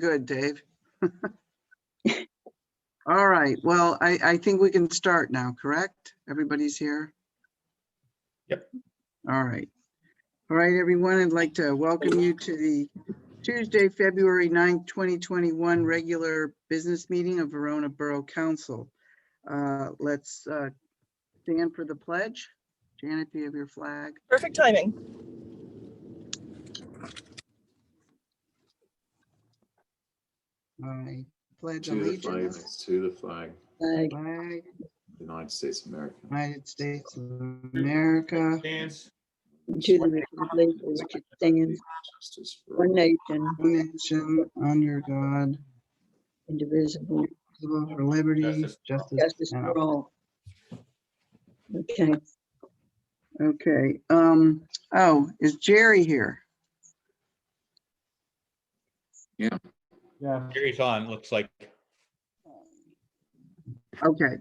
good, Dave. All right, well, I think we can start now, correct? Everybody's here? Yep. All right. All right, everyone, I'd like to welcome you to the Tuesday, February 9th, 2021 regular business meeting of Verona Borough Council. Let's stand for the pledge. Janet, do you have your flag? Perfect timing. I pledge To the flag, allegiance to the flag, to the Flag flag, United States of America. United States of America, Stands. to the republic for which it stands, Justice for one all. nation, one nation, under God, indivisible, indivisible, for liberty, justice, justice and for all. all. Okay, Okay, oh, is Jerry here? Yeah. Gary's on, looks like. Okay,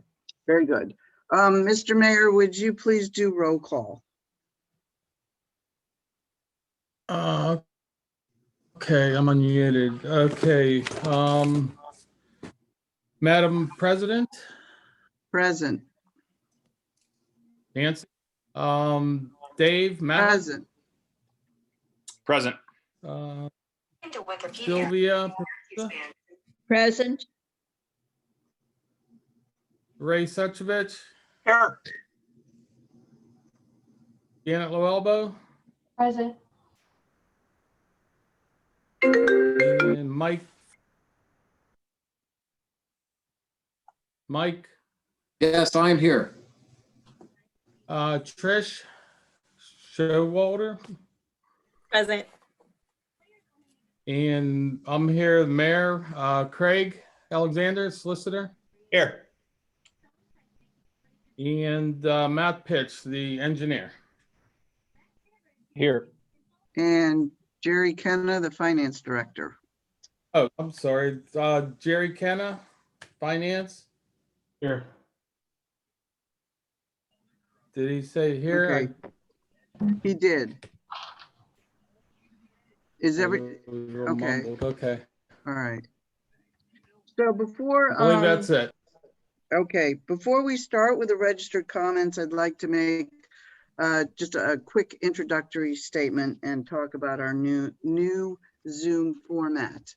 very good. Mr. Mayor, would you please do roll call? Okay, I'm unmuted. Okay, Madam President, Present, Nancy, Dave, Matt, present, Present. Sylvia, present, Ray Suchovich, Here. Janet Loelbo, Present. and Mike. Yes, I'm here. Trish Showalter, Present. and I'm here, the Mayor, Craig Alexander, Solicitor, Here. and Matt Pitch, the engineer. Here. and Jerry Kenna, the Finance Director. Oh, I'm sorry. Jerry Kenna, Finance. Here. Did he say here? Okay. He did. Is I every, was okay. mumbled. Okay. all right. So before, I believe that's it. okay, before we start with the registered comments, I'd like to make just a quick introductory statement and talk about our new Zoom format.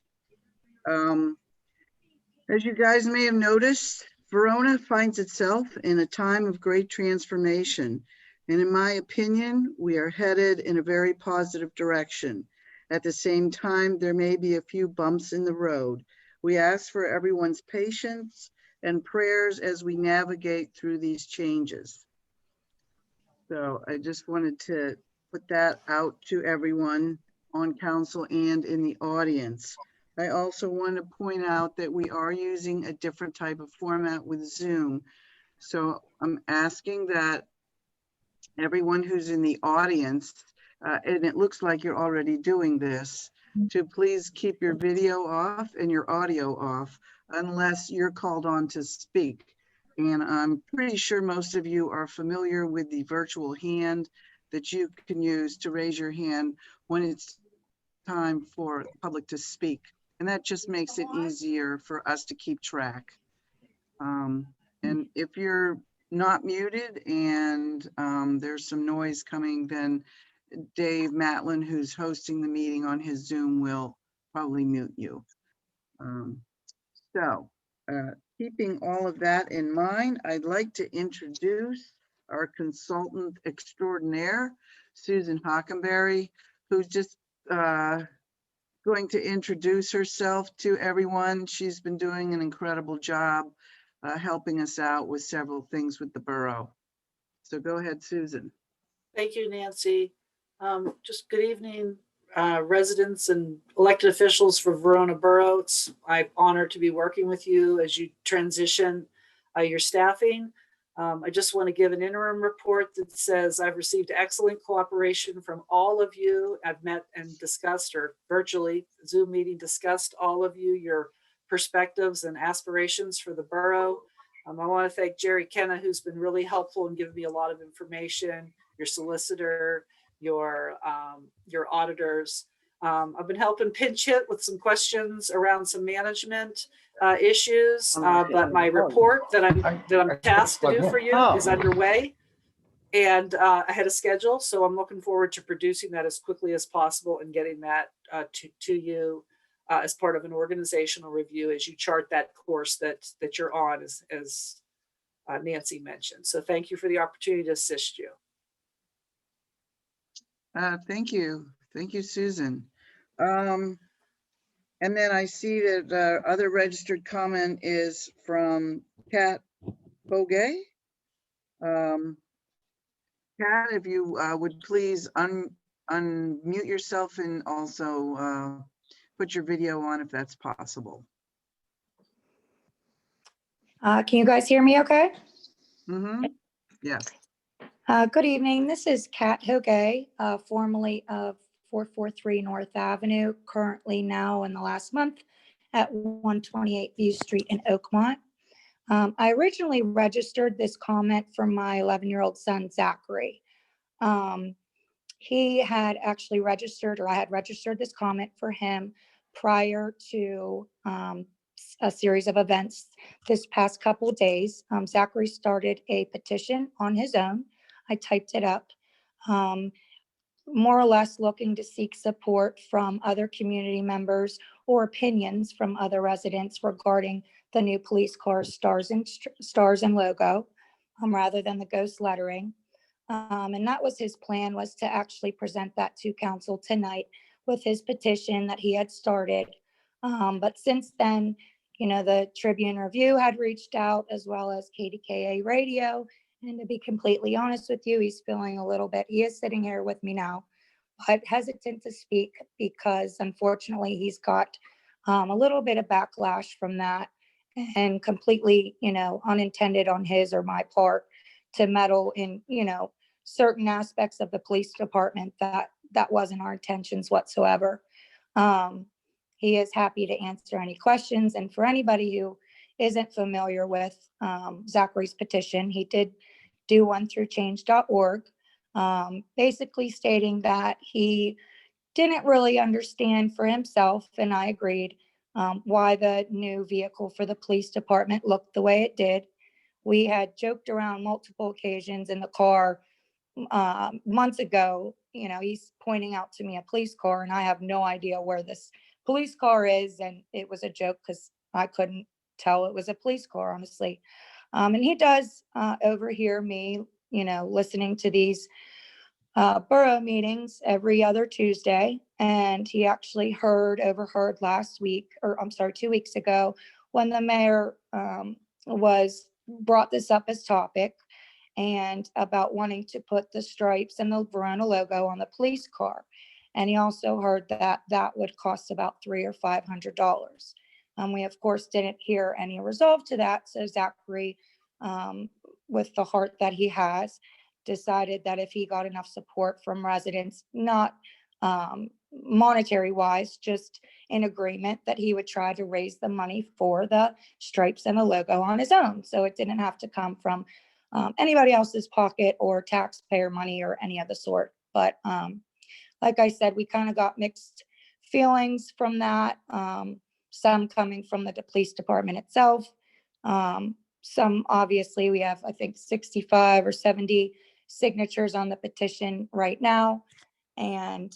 As you guys may have noticed, Verona finds itself in a time of great transformation. And in my opinion, we are headed in a very positive direction. At the same time, there may be a few bumps in the road. We ask for everyone's patience and prayers as we navigate through these changes. So I just wanted to put that out to everyone on council and in the audience. I also want to point out that we are using a different type of format with Zoom. So I'm asking that everyone who's in the audience, and it looks like you're already doing this, to please keep your video off and your audio off unless you're called on to speak. And I'm pretty sure most of you are familiar with the virtual hand that you can use to raise your hand when it's time for the public to speak. And that just makes it easier for us to keep track. And if you're not muted and there's some noise coming, then Dave Matlin, who's hosting the meeting on his Zoom, will probably mute you. Keeping all of that in mind, I'd like to introduce our consultant extraordinaire, Susan Hockenberry, who's just going to introduce herself to everyone. She's been doing an incredible job helping us out with several things with the borough. So go ahead, Susan. Thank you, Nancy. Just good evening, residents and elected officials for Verona Borough. I'm honored to be working with you as you transition your staffing. I just want to give an interim report that says I've received excellent cooperation from all of you. I've met and discussed, or virtually Zoom meeting discussed, all of you, your perspectives and aspirations for the borough. I want to thank Jerry Kenna, who's been really helpful and given me a lot of information, your solicitor, your auditors. I've been helping pinch hit with some questions around some management issues, but my report that I'm tasked to do for you is underway. And ahead of schedule. So I'm looking forward to producing that as quickly as possible and getting that to you as part of an organizational review as you chart that course that you're on, as Nancy mentioned. So thank you for the opportunity to assist you. Thank you. Thank you, Susan. And then I see that other registered comment is from Kat Bogay. Kat, if you would please unmute yourself and also put your video on if that's possible. Can you guys hear me okay? Yes. Good evening. This is Kat Hogay, formerly of 443 North Avenue, currently now in the last month at 128 View Street in Oakmont. I originally registered this comment for my 11-year-old son, Zachary. He had actually registered, or I had registered this comment for him prior to a series of events this past couple of days. Zachary started a petition on his own. I typed it up, more or less looking to seek support from other community members or opinions from other residents regarding the new police car stars and logo, rather than the ghost lettering. And that was his plan, was to actually present that to council tonight with his petition that he had started. But since then, you know, the Tribune Review had reached out, as well as KDKA Radio. And to be completely honest with you, he's feeling a little bit, he is sitting here with me now, but hesitant to speak because unfortunately he's got a little bit of backlash from that, and completely, you know, unintended on his or my part to meddle in, you know, certain aspects of the police department that wasn't our intentions whatsoever. He is happy to answer any questions. And for anybody who isn't familiar with Zachary's petition, he did do one through change.org, basically stating that he didn't really understand for himself, and I agreed, why the new vehicle for the police department looked the way it did. We had joked around multiple occasions in the car months ago. You know, he's pointing out to me a police car, and I have no idea where this police car is. And it was a joke because I couldn't tell it was a police car, honestly. And he does overhear me, you know, listening to these borough meetings every other Tuesday. And he actually overheard last week, or I'm sorry, 2 weeks ago, when the mayor brought this up as topic, and about wanting to put the stripes and the Verona logo on the police car. And he also heard that that would cost about $300 or $500. We of course didn't hear any resolve to that. So Zachary, with the heart that he has, decided that if he got enough support from residents, not monetary wise, just in agreement, that he would try to raise the money for the stripes and the logo on his own. So it didn't have to come from anybody else's pocket or taxpayer money or any of the sort. But like I said, we kind of got mixed feelings from that. Some coming from the police department itself. Some, obviously, we have, I think, 65 or 70 signatures on the petition right now. And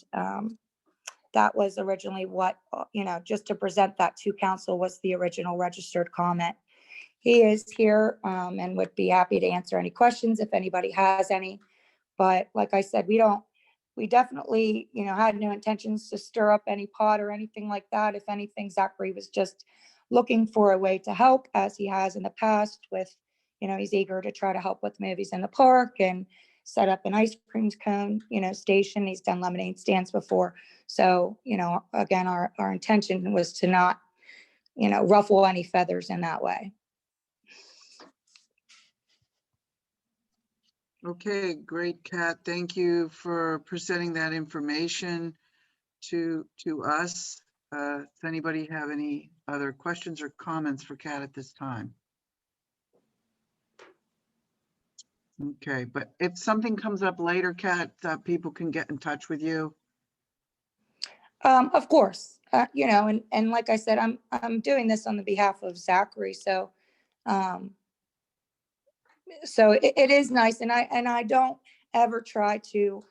that was originally what, you know, just to present that to council, was the original registered comment. He is here and would be happy to answer any questions if anybody has any. But like I said, we definitely, you know, had no intentions to stir up any pot or anything like that. If anything, Zachary was just looking for a way to help, as he has in the past with, you know, he's eager to try to help with movies in the park and set up an ice cream cone, you know, station. He's done lemonade stands before. So, you know, again, our intention was to not, you know, ruffle any feathers in that way. Okay, great, Kat. Thank you for presenting that information to us. Does anybody have any other questions or comments for Kat at this time? Okay, but if something comes up later, Kat, people can get in touch with you. Of course, and like I said, I'm doing this on the behalf of Zachary, so, it is nice, and I don't ever try to,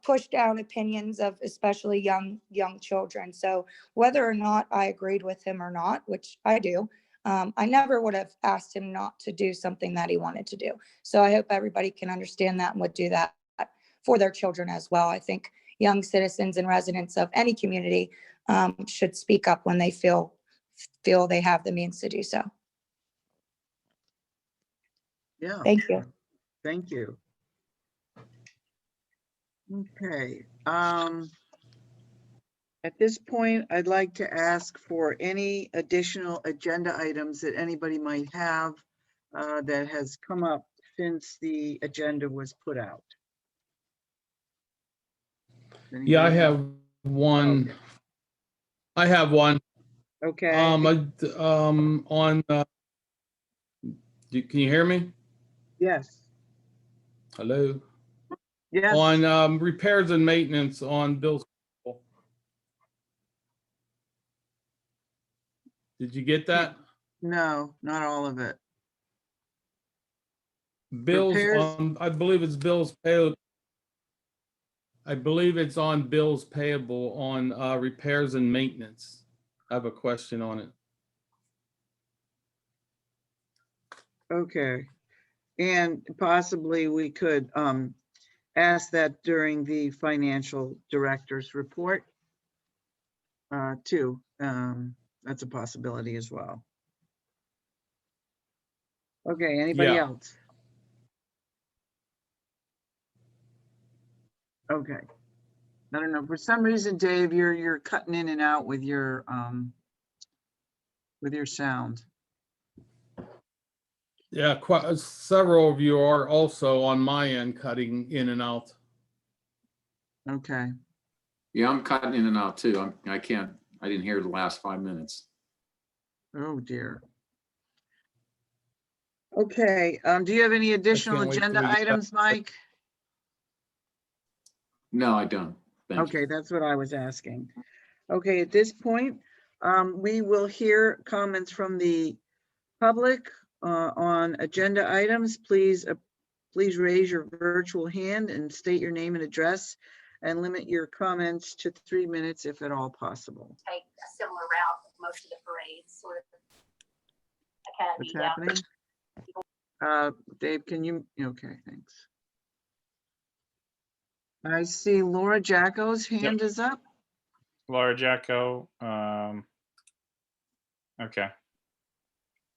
push down opinions of especially young children. So whether or not I agreed with him or not, which I do, I never would have asked him not to do something that he wanted to do. So I hope everybody can understand that and would do that for their children as well. I think young citizens and residents of any community should speak up when they feel they have the means to do so. Yeah. Thank you. Thank you. Okay. At this point, I'd like to ask for any additional agenda items that anybody might have that has come up since the agenda was put out. Yeah, I Anybody? have one. I have one. Okay. On, can you hear me? Yes. Hello? Yes. On repairs and maintenance on Bill's. Did you get that? No, not all of it. Bill's, Repairs? I believe it's Bill's payable. I believe it's on bills payable on repairs and maintenance. I have a question on it. Okay. And possibly we could ask that during the financial director's report too. That's a possibility as well. Okay, anybody Yeah. else? Okay. I don't know, for some reason, Dave, you're cutting in and out with your sound. Yeah, quite several of you are also on my end cutting in and out. Okay. Yeah, I'm cutting in and out too. I didn't hear the last 5 minutes. Oh dear. Okay, do you have any additional wait till agenda we get items, Mike? No, I don't. Thank you. Okay, that's what I was asking. Okay, at this point, we will hear comments from the public on agenda items. Please raise your virtual hand and state your name and address, and limit your comments to 3 minutes if at all possible. Take a similar route with most of the parades, sort of What's academy down. happening? Dave, can you, okay, thanks. I see Laura Jacko's hand is up. Laura Jacko. Okay.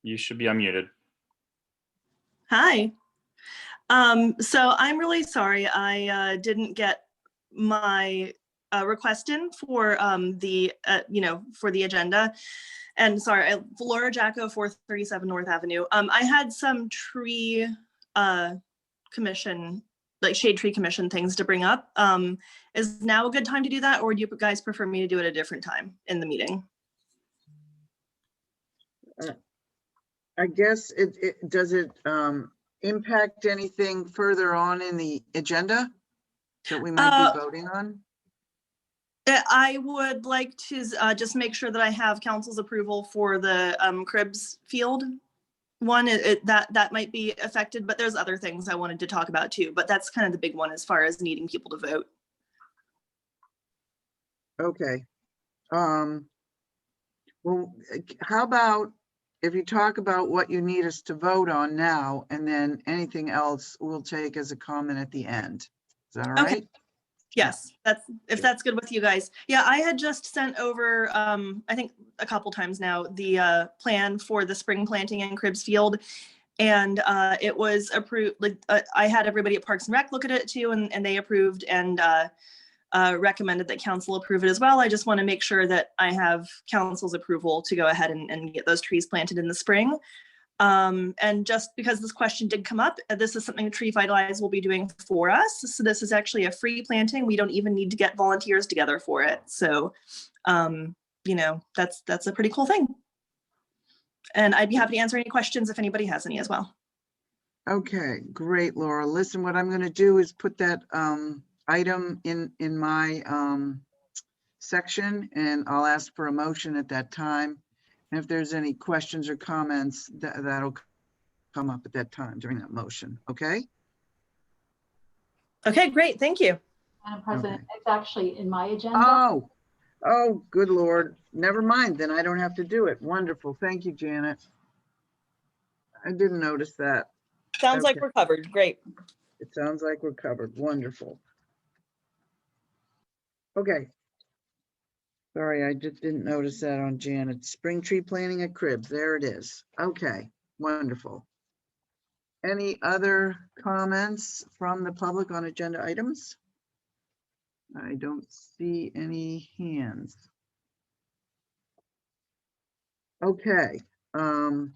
You should be unmuted. Hi. So I'm really sorry I didn't get my request in for for the agenda. And sorry, Laura Jacko, 437 North Avenue. I had some tree commission, like shade tree commission things to bring up. Is now a good time to do that, or do you guys prefer me to do it at a different time in the meeting? I guess does it impact anything further on in the agenda that we might be voting on? I would like to just make sure that I have council's approval for the Cribs field one. That might be affected, but there's other things I wanted to talk about too. But that's kind of the big one as far as needing people to vote. Okay. Well, how about if you talk about what you need us to vote on now, and then anything else we'll take as a comment at the end. Is that all right? Okay. Yes, if that's good with you guys. Yeah, I had just sent over, I think a couple times now, the plan for the spring planting in Cribs Field. And it was approved, like I had everybody at Parks and Rec look at it too, and they approved and recommended that council approve it as well. I just want to make sure that I have council's approval to go ahead and get those trees planted in the spring. And just because this question did come up, this is something Tree Vitalize will be doing for us. So this is actually a free planting. We don't even need to get volunteers together for it. So, that's a pretty cool thing. And I'd be happy to answer any questions if anybody has any as well. Okay, great, Laura. Listen, what I'm going to do is put that item in my section, and I'll ask for a motion at that time. And if there's any questions or comments, that'll come up at that time during that motion, okay? Okay, great. Thank you. Madam President, Okay. it's actually in my agenda. Oh, good Lord. Never mind, then I don't have to do it. Wonderful. Thank you, Janet. I didn't notice that. Sounds like Okay. we're covered. Great. It sounds like we're covered. Wonderful. Okay. Sorry, I just didn't notice that on Janet. Spring tree planting at Cribs. There it is. Okay, wonderful. Any other comments from the public on agenda items? I don't see any hands. Okay, then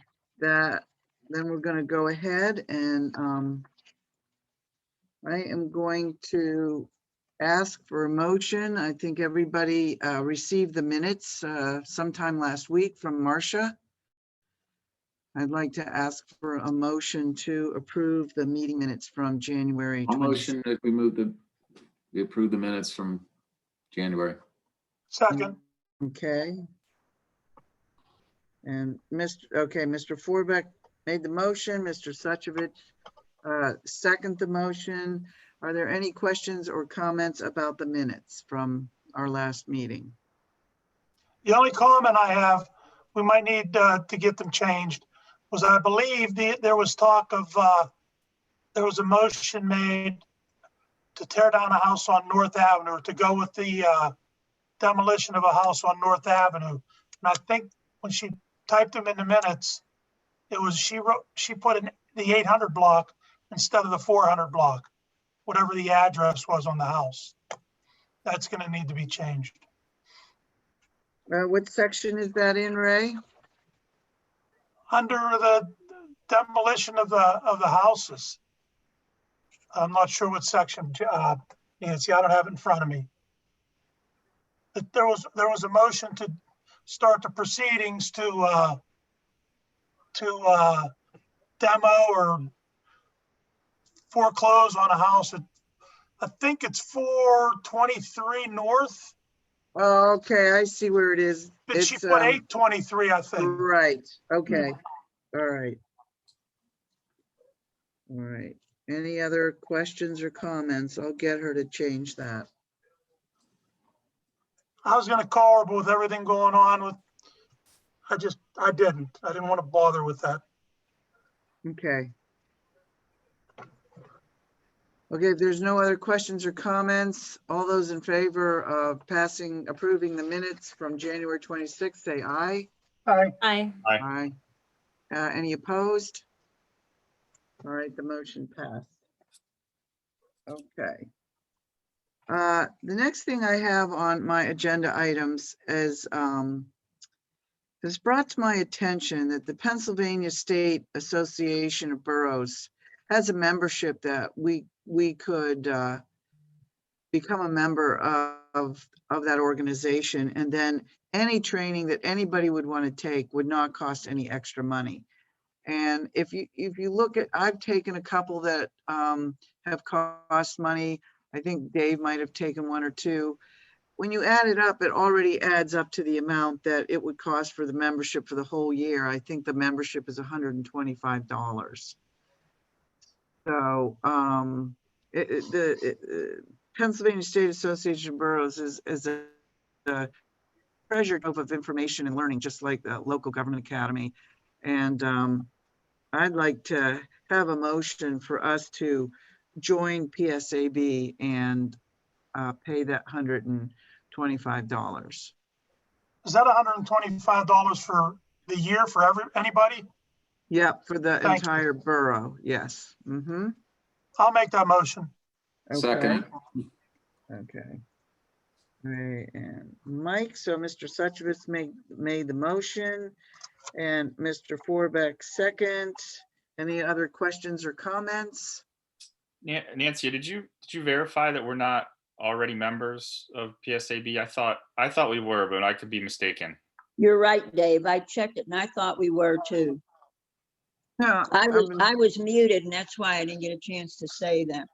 we're gonna go ahead and I am going to ask for a motion. I think everybody received the minutes sometime last week from Marcia. I'd like to ask for a motion to approve the meeting minutes from January I'll 20. motion that we approve the minutes from January. Second, Okay. And Mr. Forbeck made the motion, Mr. Suchovich second the motion. Are there any questions or comments about the minutes from our last meeting? the only comment I have, we might need to get them changed, was I believe there was talk of, there was a motion made to tear down a house on North Avenue, or to go with the demolition of a house on North Avenue. And I think when she typed them in the minutes, it was, she put in the 800 block instead of the 400 block, whatever the address was on the house. That's gonna need to be changed. What section is that in, Ray? Under the demolition of the houses. I'm not sure what section, Nancy, I don't have it in front of me. But there was a motion to start the proceedings to demo or foreclose on a house at, I think it's 423 North, Oh, okay, I see where it is. but she It's, put 823, I think. right, okay, all right. All right, any other questions or comments? I'll get her to change that. I was gonna call her, but with everything going on with, I didn't want to bother with that. Okay. Okay, if there's no other questions or comments, all those in favor of approving the minutes from January 26th, say aye. Aye. Aye. Aye. Any opposed? All right, the motion passed. Okay. The next thing I have on my agenda items is, it's brought to my attention that the Pennsylvania State Association of Boroughs has a membership that we could become a member of that organization, and then any training that anybody would want to take would not cost any extra money. And if you look at, I've taken a couple that have cost money. I think Dave might have taken one or two. When you add it up, it already adds up to the amount that it would cost for the membership for the whole year. I think the membership is $125. So the Pennsylvania State Association of Boroughs is a treasure trove of information and learning, just like the local government academy. And I'd like to have a motion for us to join PSAB and pay that $125. Is that $125 for the year for anybody? Yep, for the Thank you. entire borough, yes. Mm-hmm. I'll make that motion. Second. Okay. Ray and Mike, so Mr. Suchovich made the motion and Mr. Forbeck second. Any other questions or comments? Nancy, did you verify that we're not already members of PSAB? I thought we were, but I could be mistaken. You're right, Dave. I checked it and I thought we were too. No, I was muted and that's why I didn't get a chance to say that.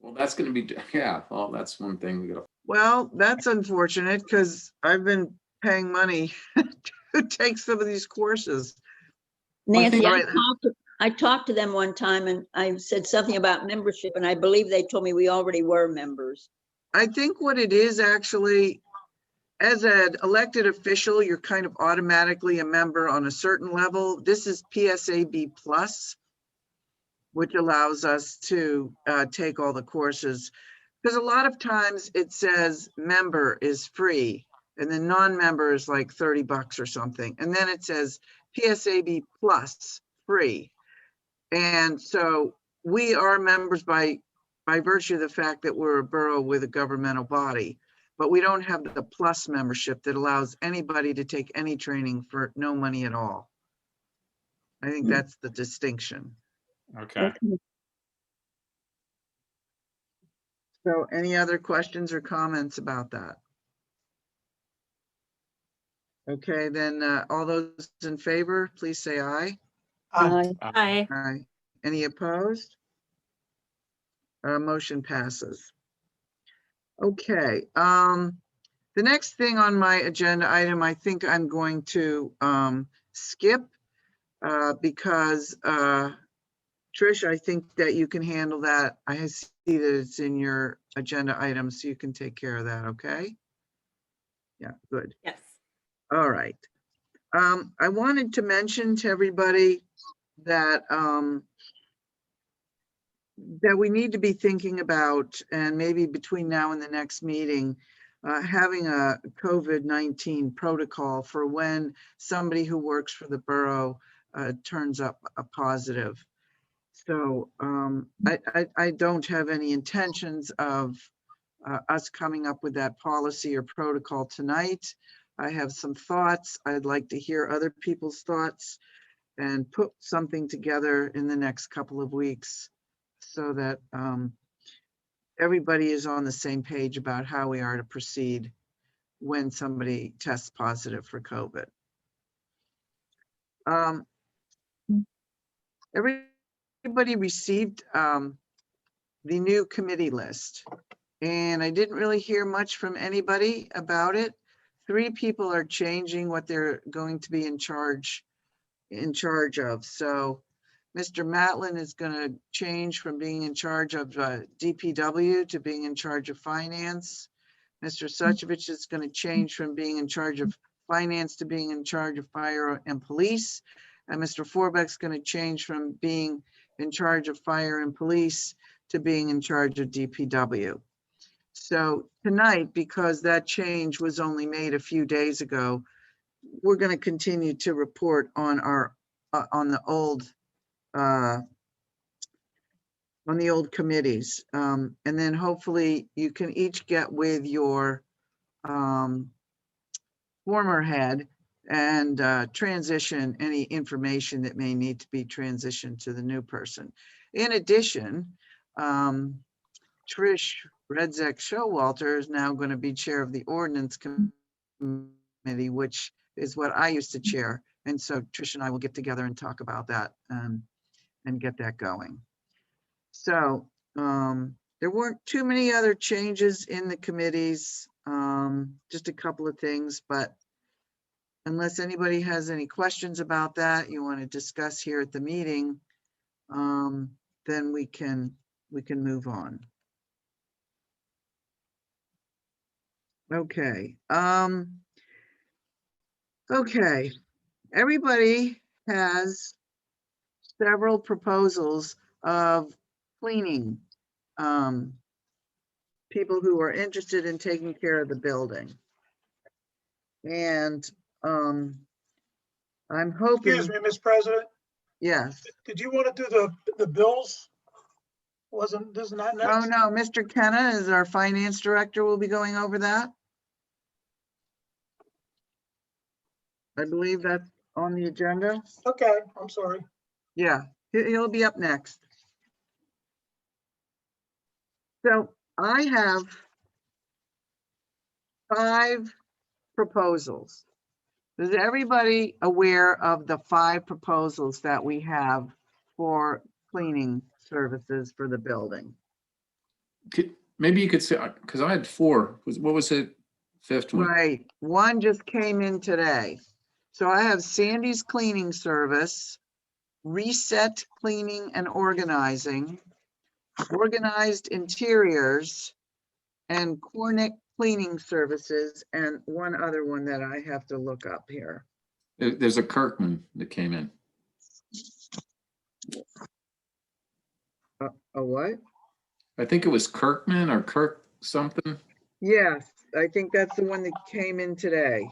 Well, that's going to be, yeah, well, that's one thing we got to Well, that's unfortunate because I've been paying money to take some of these courses. Nancy, All right. I talked to them one time and I said something about membership and I believe they told me we already were members. I think what it is actually, as an elected official, you're kind of automatically a member on a certain level. This is PSAB plus, which allows us to take all the courses. Because a lot of times it says member is free and then non-member is like 30 bucks or something. And then it says PSAB plus free. And so we are members by virtue of the fact that we're a borough with a governmental body, but we don't have the plus membership that allows anybody to take any training for no money at all. I think that's the distinction. Okay. So any other questions or comments about that? Okay, then all those in favor, please say aye. Aye. Hi. Aye. Any opposed? Motion passes. Okay, the next thing on my agenda item, I think I'm going to skip because Trish, I think that you can handle that. I see that it's in your agenda item, so you can take care of that, okay? Yeah, good. Yes. All right. I wanted to mention to everybody that that we need to be thinking about, and maybe between now and the next meeting, having a COVID-19 protocol for when somebody who works for the borough turns up a positive. So I don't have any intentions of us coming up with that policy or protocol tonight. I have some thoughts. I'd like to hear other people's thoughts and put something together in the next couple of weeks so that everybody is on the same page about how we are to proceed when somebody tests positive for COVID. Everybody received the new committee list, and I didn't really hear much from anybody about it. 3 people are changing what they're going to be in charge of. So Mr. Matlin is going to change from being in charge of DPW to being in charge of finance. Mr. Suchovich is going to change from being in charge of finance to being in charge of fire and police. And Mr. Forbeck's going to change from being in charge of fire and police to being in charge of DPW. So tonight, because that change was only made a few days ago, we're going to continue to report on our on the old committees, and then hopefully you can each get with your former head and transition any information that may need to be transitioned to the new person. In addition, Trish Redzek Showalter is now going to be chair of the ordinance committee, which is what I used to chair. And so Trish and I will get together and talk about that and get that going. So there weren't too many other changes in the committees, just a couple of things, but unless anybody has any questions about that you want to discuss here at the meeting, then we can move on. Okay. Okay. Everybody has several proposals of cleaning people who are interested in taking care of the building. And I'm hoping. Excuse me, Ms. President, Yes. did you want to do the bills? Isn't that next? Oh, no, Mr. Kenna is our finance director. Will be going over that. I believe that's on the agenda. Okay, I'm sorry. Yeah, he'll be up next. So I have 5 proposals. Is everybody aware of the 5 proposals that we have for cleaning services for the building? maybe you could say, because I had four. What was it? Fifth one? Right, one just came in today. So I have Sandy's Cleaning Service, Reset Cleaning and Organizing, Organized Interiors, and Cornick Cleaning Services, and one other one that I have to look up here. There's a Kirkman that came in. A what? I think it was Kirkman or Kirk something. Yes, I think that's the one that came in today.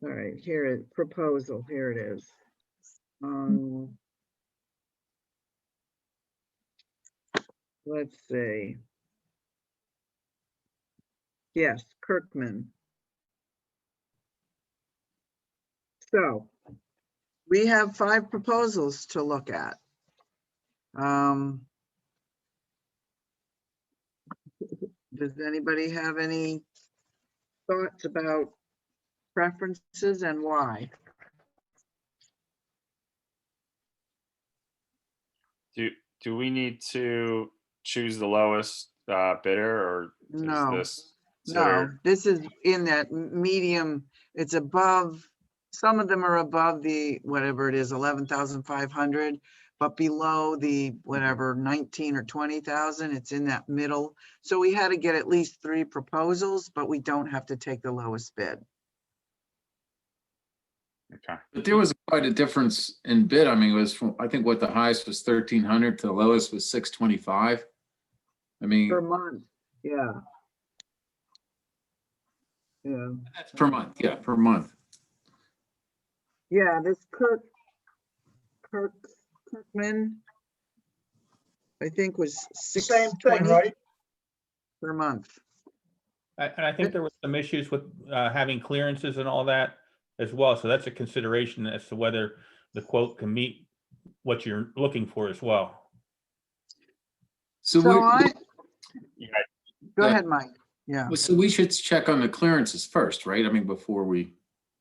All right, here it proposal, here it is. Let's see. Yes, Kirkman. So we have 5 proposals to look at. Does anybody have any thoughts about preferences and why? Do we need to choose the lowest bidder, or is No. this No, considered- this is in that medium, it's above, some of them are above the, whatever it is, 11,500, but below the, whatever, 19 or 20,000, it's in that middle. So we had to get at least 3 proposals, but we don't have to take the lowest bid. Okay. But there was quite a difference in bid. I mean, it was from, I think what the highest was 1,300 to the lowest was 625. I mean, Per month, yeah. Yeah, that's per month. Yeah, per month. yeah, this Kirkman, I think was Same thing, 620 right? per month. And I think there were some issues with having clearances and all that as well. So that's a consideration as to whether the quote can meet what you're looking for as well. So, So we, Yeah, Go Yeah. ahead, Mike. Yeah. so we should check on the clearances first, right? I mean, before we,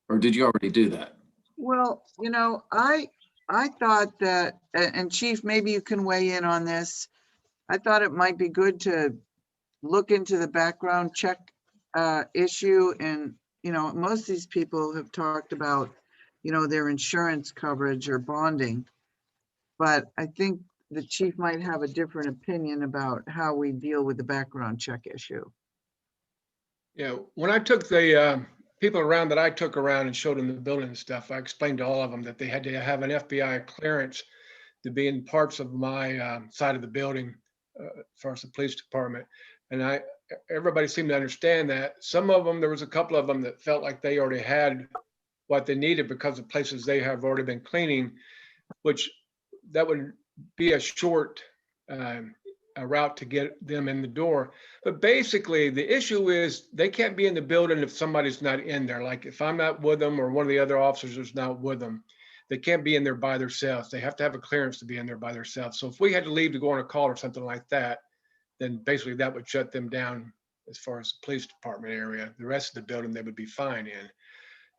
or did you already do that? Well, you know, I thought that, and Chief, maybe you can weigh in on this. I thought it might be good to look into the background check issue. And, you know, most of these people have talked about, you know, their insurance coverage or bonding. But I think the chief might have a different opinion about how we deal with the background check issue. Yeah, when I took the people around that I took around and showed them the building and stuff, I explained to all of them that they had to have an FBI clearance to be in parts of my side of the building, as far as the police department. And everybody seemed to understand that. Some of them, there was a couple of them that felt like they already had what they needed because of places they have already been cleaning, which that would be a short a route to get them in the door. But basically the issue is they can't be in the building if somebody's not in there. Like if I'm not with them or one of the other officers is not with them, they can't be in there by themselves. They have to have a clearance to be in there by themselves. So if we had to leave to go on a call or something like that, then basically that would shut them down as far as the police department area. The rest of the building, they would be fine in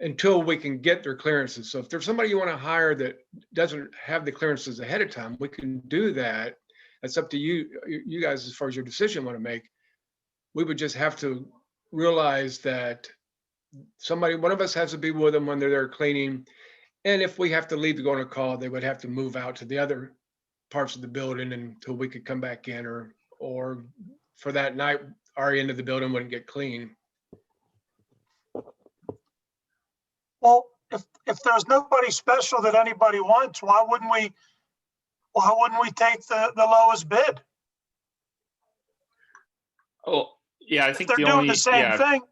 until we can get their clearances. So if there's somebody you want to hire that doesn't have the clearances ahead of time, we can do that. That's up to you guys as far as your decision want to make. We would just have to realize that one of us has to be with them when they're there cleaning. And if we have to leave to go on a call, they would have to move out to the other parts of the building until we could come back in, or for that night, our end of the building wouldn't get clean. Well, if there's nobody special that anybody wants, why wouldn't we take the lowest bid? Oh, yeah, I If think they're the doing only, the same yeah, thing,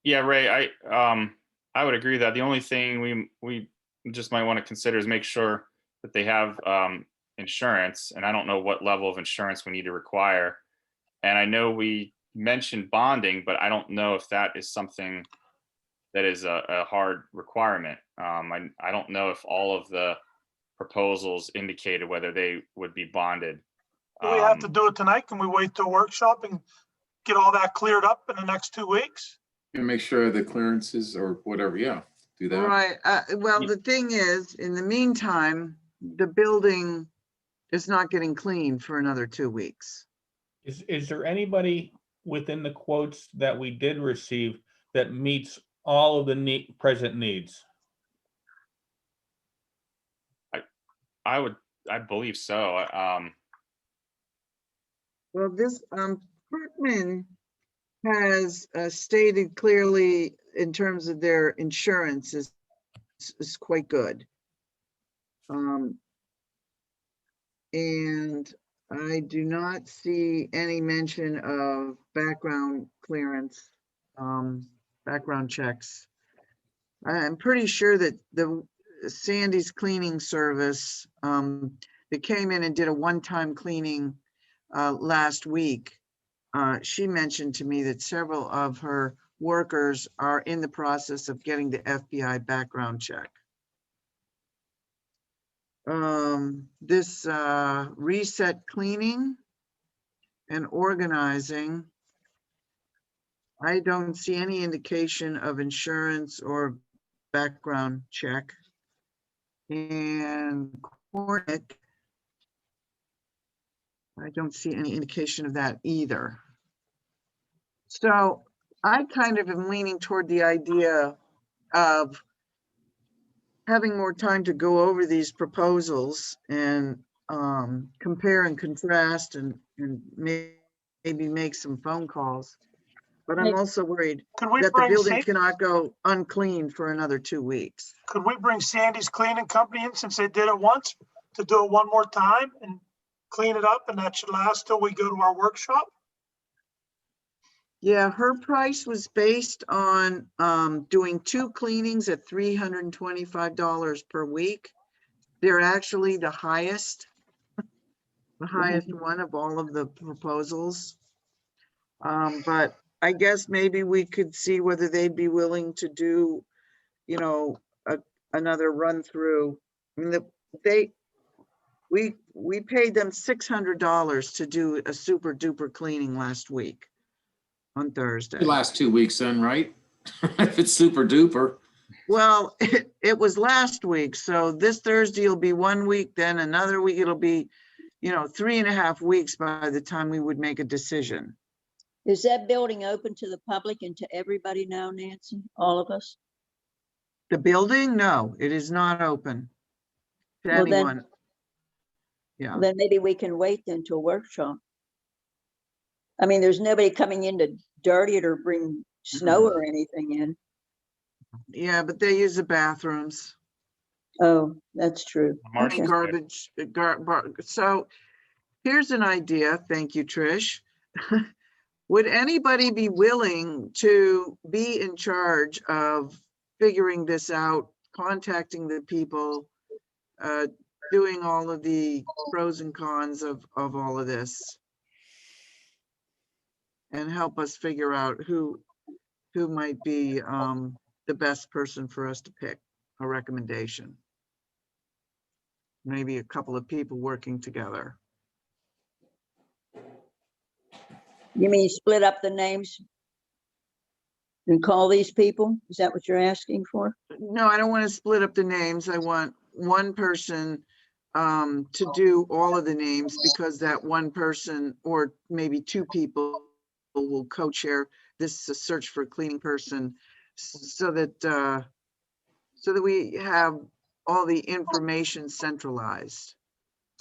yeah, Ray, I would agree that the only thing we just might want to consider is make sure that they have insurance, and I don't know what level of insurance we need to require. And I know we mentioned bonding, but I don't know if that is something that is a hard requirement. I don't know if all of the proposals indicated whether they would be bonded. do we have to do it tonight? Can we wait till workshop and get all that cleared up in the next 2 weeks? And make sure the clearances or whatever, yeah, do that. Right, well, the thing is, in the meantime, the building It's not getting cleaned for another 2 weeks. Is there anybody within the quotes that we did receive that meets all of the present needs? I believe so. Well, this, Kirkman has stated clearly in terms of their insurance is quite good. And I do not see any mention of background clearance, background checks. I'm pretty sure that the Sandy's cleaning service, they came in and did a one-time cleaning last week. She mentioned to me that several of her workers are in the process of getting the FBI background check. This reset cleaning and organizing, I don't see any indication of insurance or background check. And Cornick, I don't see any indication of that either. So I kind of am leaning toward the idea of having more time to go over these proposals and compare and contrast and maybe make some phone calls. But I'm also worried Could we that the bring, building cannot go uncleaned for another 2 weeks. could we bring Sandy's Cleaning Company in since they did it once to do it one more time and clean it up, and that should last till we go to our workshop? Yeah, her price was based on doing 2 cleanings at $325 per week. They're actually the highest one of all of the proposals. But I guess maybe we could see whether they'd be willing to do, you know, another run through. I mean, we paid them $600 to do a super duper cleaning last week on Thursday. The last 2 weeks then, right? If it's super duper. Well, it was last week, so this Thursday will be 1 week, then another week, it'll be, 3.5 weeks by the time we would make a decision. Is that building open to the public and to everybody now, Nancy? All of us? The building? No, it is not open to Well, then- anyone. Yeah, Then maybe we can wait then till workshop. I mean, there's nobody coming in to dirty it or bring snow or anything in. yeah, but they use the bathrooms. Oh, that's true. March Okay. is good. So here's an idea. Thank you, Trish. Would anybody be willing to be in charge of figuring this out, contacting the people, doing all of the pros and cons of all of this? And help us figure out who might be the best person for us to pick, a recommendation. Maybe a couple of people working together. You mean split up the names and call these people? Is that what you're asking for? No, I don't want to split up the names. I want one person to do all of the names, because that one person, or maybe 2 people, will co-chair this search for a cleaning person, so that we have all the information centralized.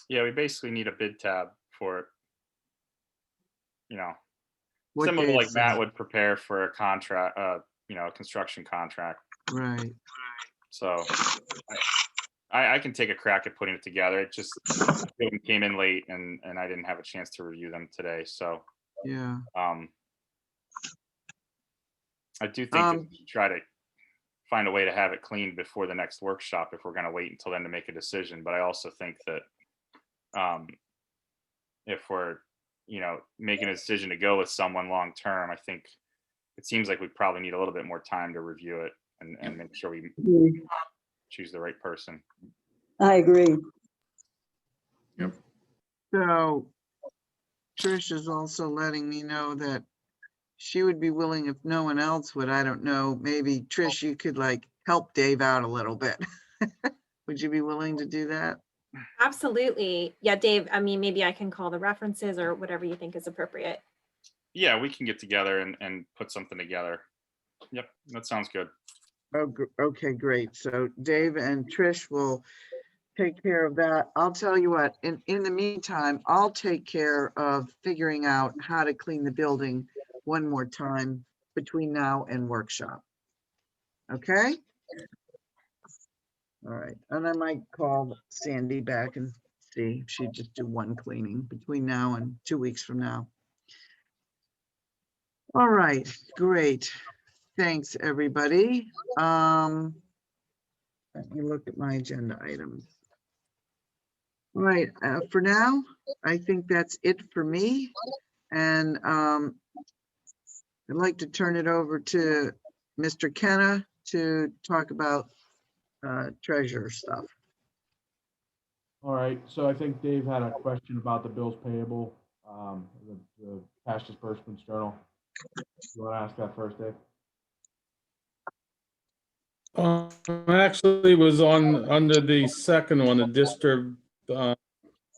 Yeah, we basically need a bid tab for it. What Similar Dave like Matt said. would prepare for a contract, a construction contract. Right. So I can take a crack at putting it together. It just it came in late and I didn't have a chance to review them today. So Yeah. I do think that we should try to find a way to have it cleaned before the next workshop if we're going to wait until then to make a decision. But I also think that if we're, making a decision to go with someone long term, I think it seems like we probably need a little bit more time to review it and make sure we choose the right person. I agree. So Trish is also letting me know that she would be willing, if no one else would, I don't know, maybe Trish, you could like help Dave out a little bit. Would you be willing to do that? Absolutely. Yeah, Dave, I mean, maybe I can call the references or whatever you think is appropriate. Yeah, we can get together and put something together. Yep, that sounds good. Oh, okay, great. So Dave and Trish will take care of that. I'll tell you what, in the meantime, I'll take care of figuring out how to clean the building one more time between now and workshop. Okay? All right, and I might call Sandy back and see if she'd just do one cleaning between now and 2 weeks from now. All right, great. Thanks, everybody. Let me look at my agenda items. All right, for now, I think that's it for me. And I'd like to turn it over to Mr. Kenna to talk about treasurer stuff. All right, so I think Dave had a question about the bills payable, the cash disbursements journal. You want to ask that first, Dave? Actually was under the second one, the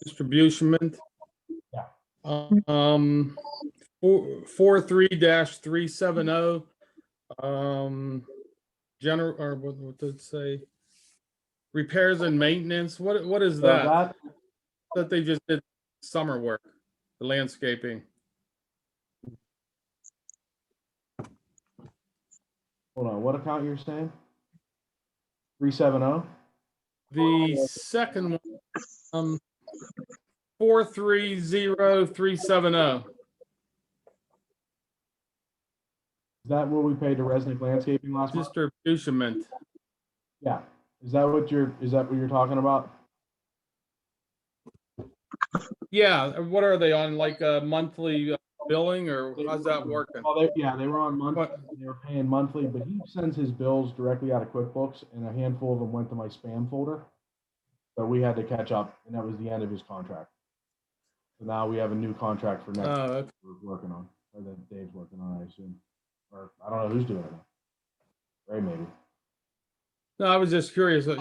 distribution. Yeah. 43-370. General, or what did it say? Repairs and maintenance. What is So that? That they just did summer work, the landscaping. Hold on, what account you're saying? 370? The second one, 430370. Is that what we paid to Resnick Landscaping last month? Distribution. Yeah. Is that what you're talking about? Yeah, what are they on, like a monthly billing, or how's that working? Well, they were on monthly. They were paying monthly, but he sends his bills directly out of QuickBooks, and a handful of them went to my spam folder. So we had to catch up, and that was the end of his contract. So now we have a new contract for next year Okay. we're working on, or that Dave's working on, I assume. Or I don't know who's doing it now. Ray maybe. No, I was just curious, what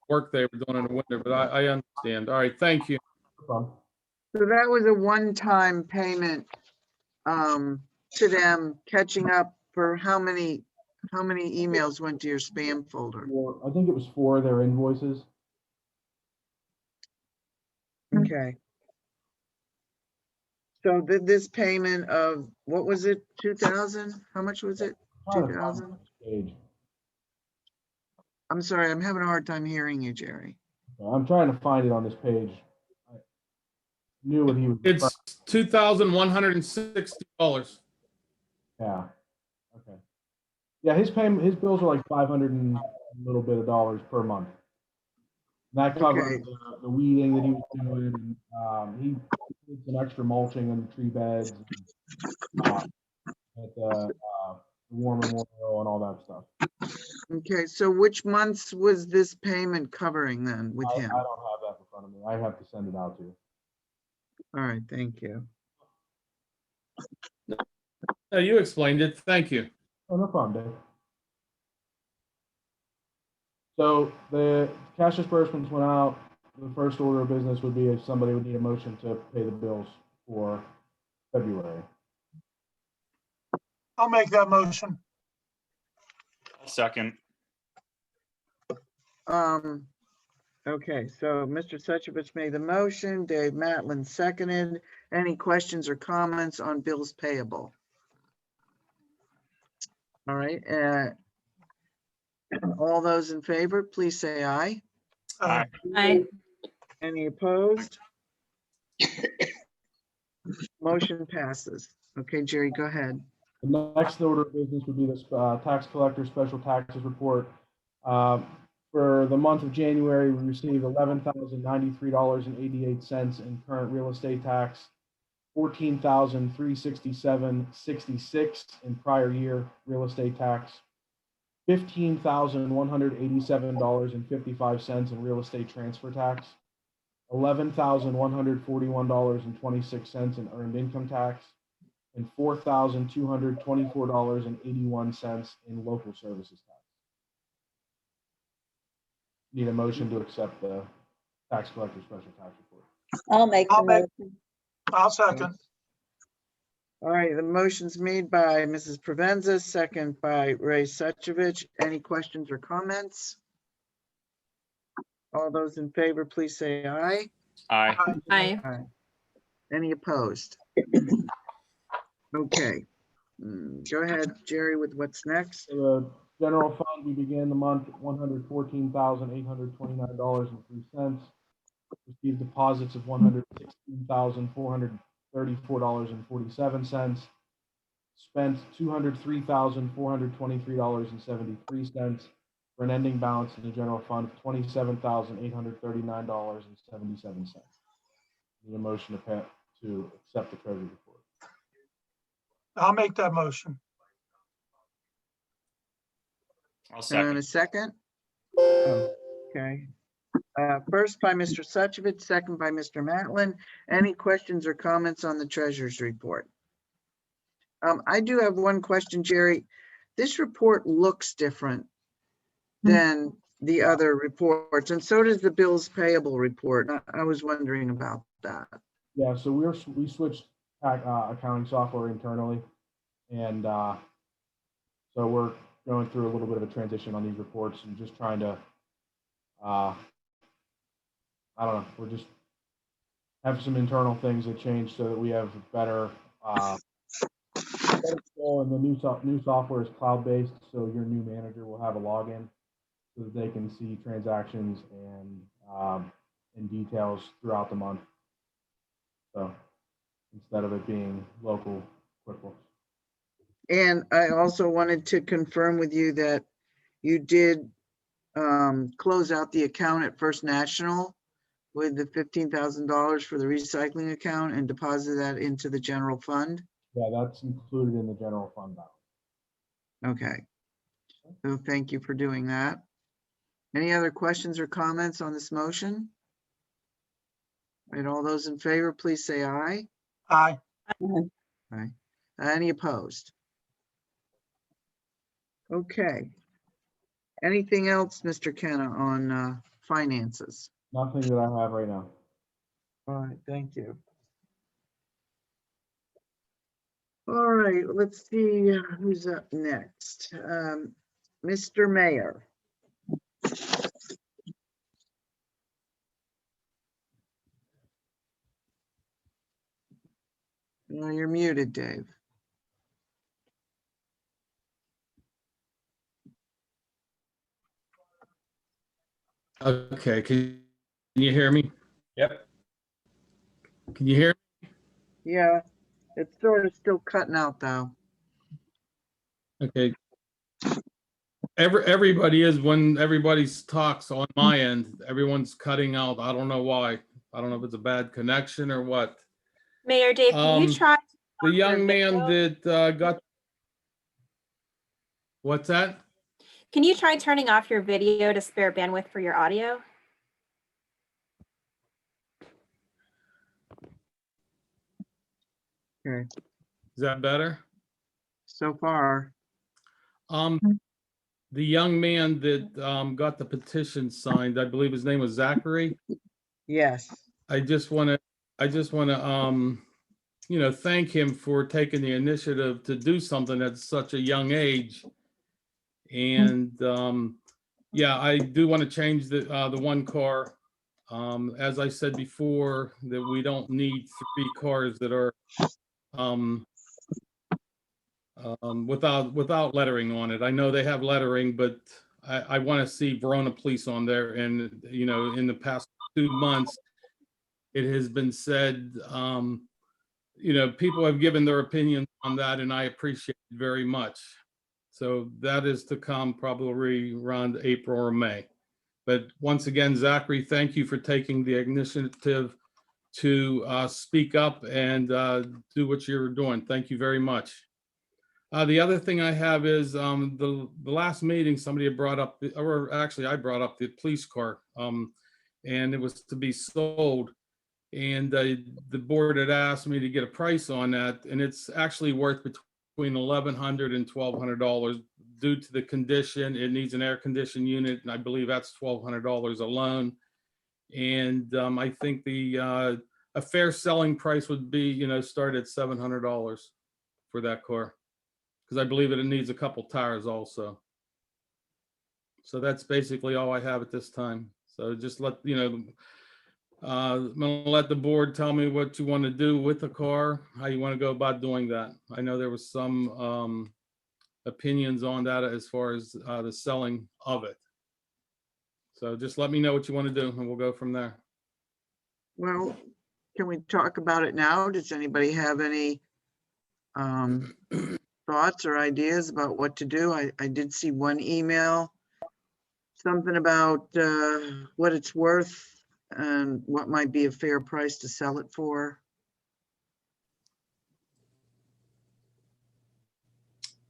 work they were doing in the winter, but I understand. All right, thank you. No problem. So that was a one-time payment to them, catching up for how many emails went to your spam folder? I think it was 4 of their invoices. Okay. So this payment of, what was it, 2,000? How much was it? 2,000? Page. I'm sorry, I'm having a hard time hearing you, Jerry. I'm trying to find it on this page. I knew what he was. It's $2,160. Yeah. Okay. Yeah, his bills are like 500 and a little bit of dollars per month. And that covers the weeding that he was doing. He did some extra mulching on the tree beds, at the War Memorial and all that stuff. Okay, so which months was this payment covering then with him? I don't have that in front of me. I have to send it out to you. All right, thank you. No, you explained it. Thank you. Oh, no problem, Dave. So the cash disbursements went out. The first order of business would be if somebody would need a motion to pay the bills for February. I'll make that motion. Second. Okay, so Mr. Suchovich made the motion, Dave Matlin seconded. Any questions or comments on bills payable? All right, all those in favor, please say aye. Aye. Aye. Any opposed? Motion passes. Okay, Jerry, go ahead. The next order of business would be this tax collector special taxes report. For the month of January, we received $11,093.88 in current real estate tax, $14,367.66 in prior year real estate tax, $15,187.55 in real estate transfer tax, $11,141.26 in earned income tax, and $4,224.81 in local services tax. need a motion to accept the tax collector special tax report. I'll make the I'll make- motion. I'll second. All right, the motion's made by Mrs. Provenza, second by Ray Suchovich. Any questions or comments? All those in favor, please say aye. Aye. Aye. Aye. Any opposed? Okay. Go ahead, Jerry, with what's next. For the general fund, we began the month at $114,829.03. Received deposits of $116,434.47. Spent $203,423.73 for an ending balance in the general fund of $27,839.77. Need a motion to accept the treasury report. I'll make that motion. I'll And second. a second? Okay. First by Mr. Suchovich, second by Mr. Matlin. Any questions or comments on the treasurer's report? I do have one question, Jerry. This report looks different than the other reports, and so does the bills payable report. I was wondering about that. Yeah, so we switched accounting software internally, and so we're going through a little bit of a transition on these reports and just trying to, I don't know, we're just have some internal things that change so that we have better control, and the new software is cloud-based, so your new manager will have a login so that they can see transactions and details throughout the month. So instead of it being local QuickBooks. And I also wanted to confirm with you that you did close out the account at First National with the $15,000 for the recycling account and deposit that into the general fund. Yeah, that's included in the general fund balance. Okay. So thank you for doing that. Any other questions or comments on this motion? Right, all those in favor, please say aye. Aye. Aye. Any opposed? Okay. Anything else, Mr. Kenna, on finances? Nothing that I have right now. All right, thank you. All right, let's see who's up next. Mr. Mayor. No, you're muted, Dave. Okay, can you hear me? Yep. Can you hear? Yeah, it's sort of still cutting out though. Okay. Everybody is, when everybody talks on my end, everyone's cutting out. I don't know why. I don't know if it's a bad connection or what. Mayor Dave, can you try? The young man that got. What's that? Can you try turning off your video to spare bandwidth for your audio? Okay, Is that better? so far. The young man that got the petition signed, I believe his name was Zachary. Yes. I just want to, thank him for taking the initiative to do something at such a young age. And yeah, I do want to change the one car. As I said before, that we don't need 3 cars that are without lettering on it. I know they have lettering, but I want to see Verona Police on there. And, in the past 2 months, it has been said, people have given their opinion on that, and I appreciate it very much. So that is to come probably around April or May. But once again, Zachary, thank you for taking the initiative to speak up and do what you're doing. Thank you very much. The other thing I have is the last meeting, somebody had brought up, or actually I brought up the police car, and it was to be sold. And the board had asked me to get a price on that, and it's actually worth between between $1,100 and $1,200 due to the condition. It needs an air conditioned unit, and I believe that's $1,200 alone. And I think a fair selling price would be, start at $700 for that car. Because I believe it needs a couple tires also. So that's basically all I have at this time. So just let, I'm gonna let the board tell me what you want to do with the car, how you want to go about doing that. I know there was some opinions on that as far as the selling of it. So just let me know what you want to do and we'll go from there. Well, can we talk about it now? Does anybody have any thoughts or ideas about what to do? I did see one email, something about what it's worth and what might be a fair price to sell it for.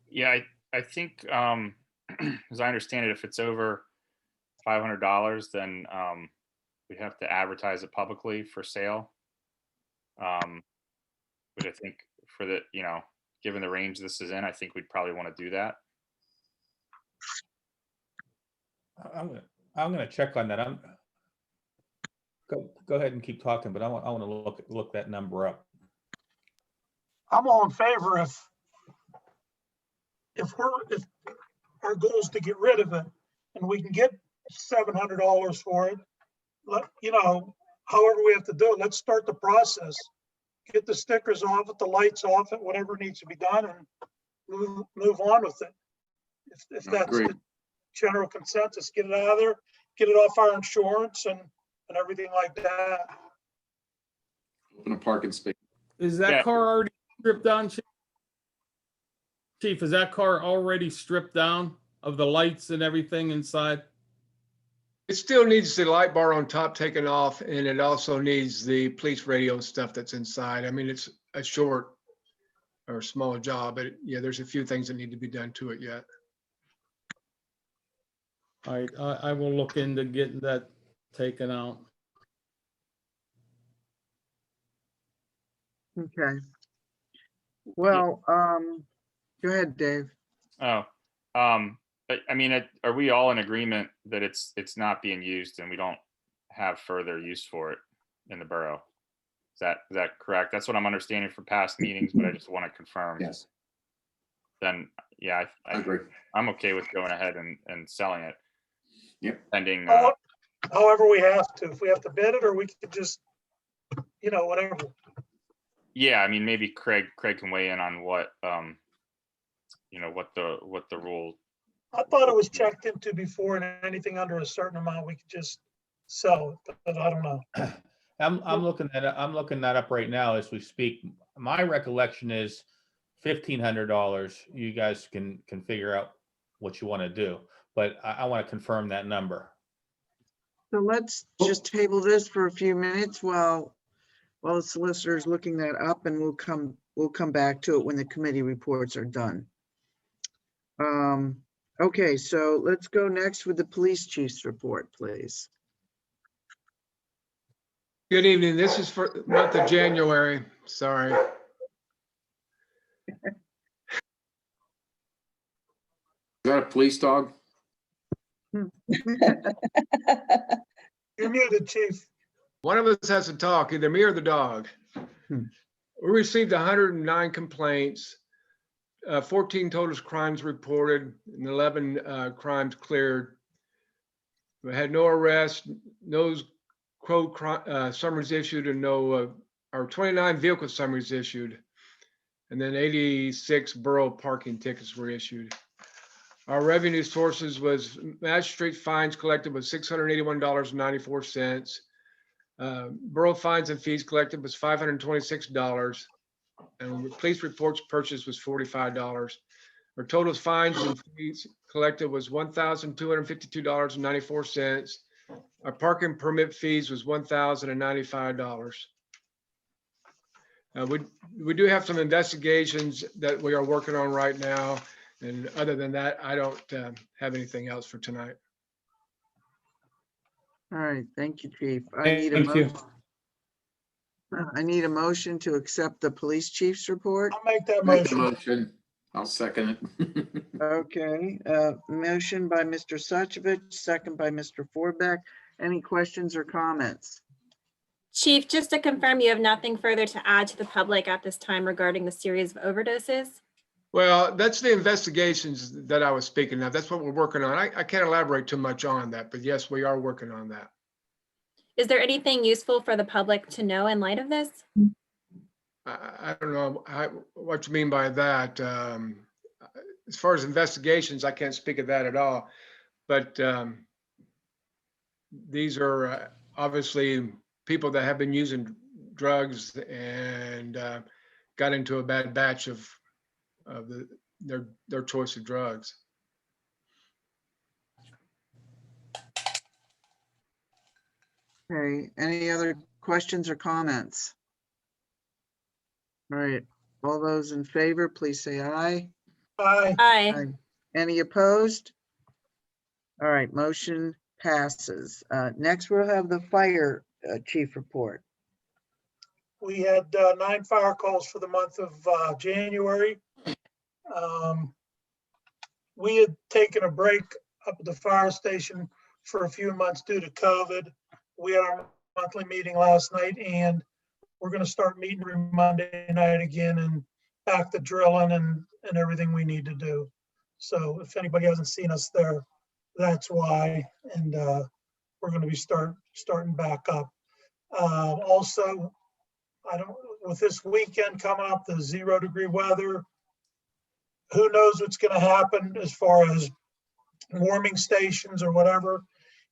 Yeah, I think, as I understand it, if it's over $500, then we have to advertise it publicly for sale. Which I think for the, given the range this is in, I think we'd probably want to do that. I'm gonna check on that. Go ahead and keep talking, but I want to look that number up. I'm all in favor if our goal is to get rid of it and we can get $700 for it, however we have to do it, let's start the process. Get the stickers off it, the lights off it, whatever needs to be done, and move on with it. If that's the general consensus, get it out of there, get it off our insurance and everything like that. Open a parking space. Is that car already stripped down, Chief? Chief, is that car already stripped down of the lights and everything inside? It still needs the light bar on top taken off, and it also needs the police radio and stuff that's inside. I mean, it's a short or small job, but yeah, there's a few things that need to be done to it yet. All right, I will look into getting that taken out. Okay. Well, go ahead, Dave. Oh, I mean, are we all in agreement that it's not being used and we don't have further use for it in the borough? Is that correct? That's what I'm understanding from past meetings, but I just want to confirm. Yes. Then, yeah, I agree. I'm okay with going ahead and selling it. Yep. Pending. However we have to, if we have to bid it, or we could just, whatever. Yeah, I mean, maybe Craig can weigh in on what, what the rule. I thought it was checked into before, and anything under a certain amount, we could just sell it, but I don't know. I'm looking that up right now as we speak. My recollection is $1,500. You guys can figure out what you want to do, but I want to confirm that number. So let's just table this for a few minutes while the solicitor is looking that up, and we'll come back to it when the committee reports are done. Okay, so let's go next with the police chief's report, please. Good evening. This is for the month of January. Sorry. Is that a police dog? You're muted, Chief. One of us has to talk, either me or the dog. We received 109 complaints, 14 total crimes reported, and 11 crimes cleared. We had no arrests, no summaries issued, and or 29 vehicle summaries issued, and then 86 borough parking tickets were issued. Our revenue sources was magistrate fines collected was $681.94. Borough fines and fees collected was $526, and police reports purchased was $45. Our total fines and fees collected was $1,252.94. Our parking permit fees was $1,095. We do have some investigations that we are working on right now, and other than that, I don't have anything else for tonight. All right, thank you, Chief. Thank you. I need a motion to accept the police chief's report. I'll make that Make the motion. motion. I'll second it. Okay, motion by Mr. Suchovich, second by Mr. Forbeck. Any questions or comments? Chief, just to confirm, you have nothing further to add to the public at this time regarding the series of overdoses? Well, that's the investigations that I was speaking of. That's what we're working on. I can't elaborate too much on that, but yes, we are working on that. Is there anything useful for the public to know in light of this? I don't know what you mean by that. As far as investigations, I can't speak of that at all. But these are obviously people that have been using drugs and got into a bad batch of their choice of drugs. Okay, any other questions or comments? All right, all those in favor, please say aye. Aye. Aye. Any opposed? All right, motion passes. Next, we'll have the fire chief report. We had 9 fire calls for the month of January. We had taken a break up at the fire station for a few months due to COVID. We had our monthly meeting last night, and we're going to start meeting every Monday night again and back to drilling and everything we need to do. So if anybody hasn't seen us there, that's why. And we're going to be starting back up. Also, with this weekend coming up, the 0-degree weather, who knows what's going to happen as far as warming stations or whatever.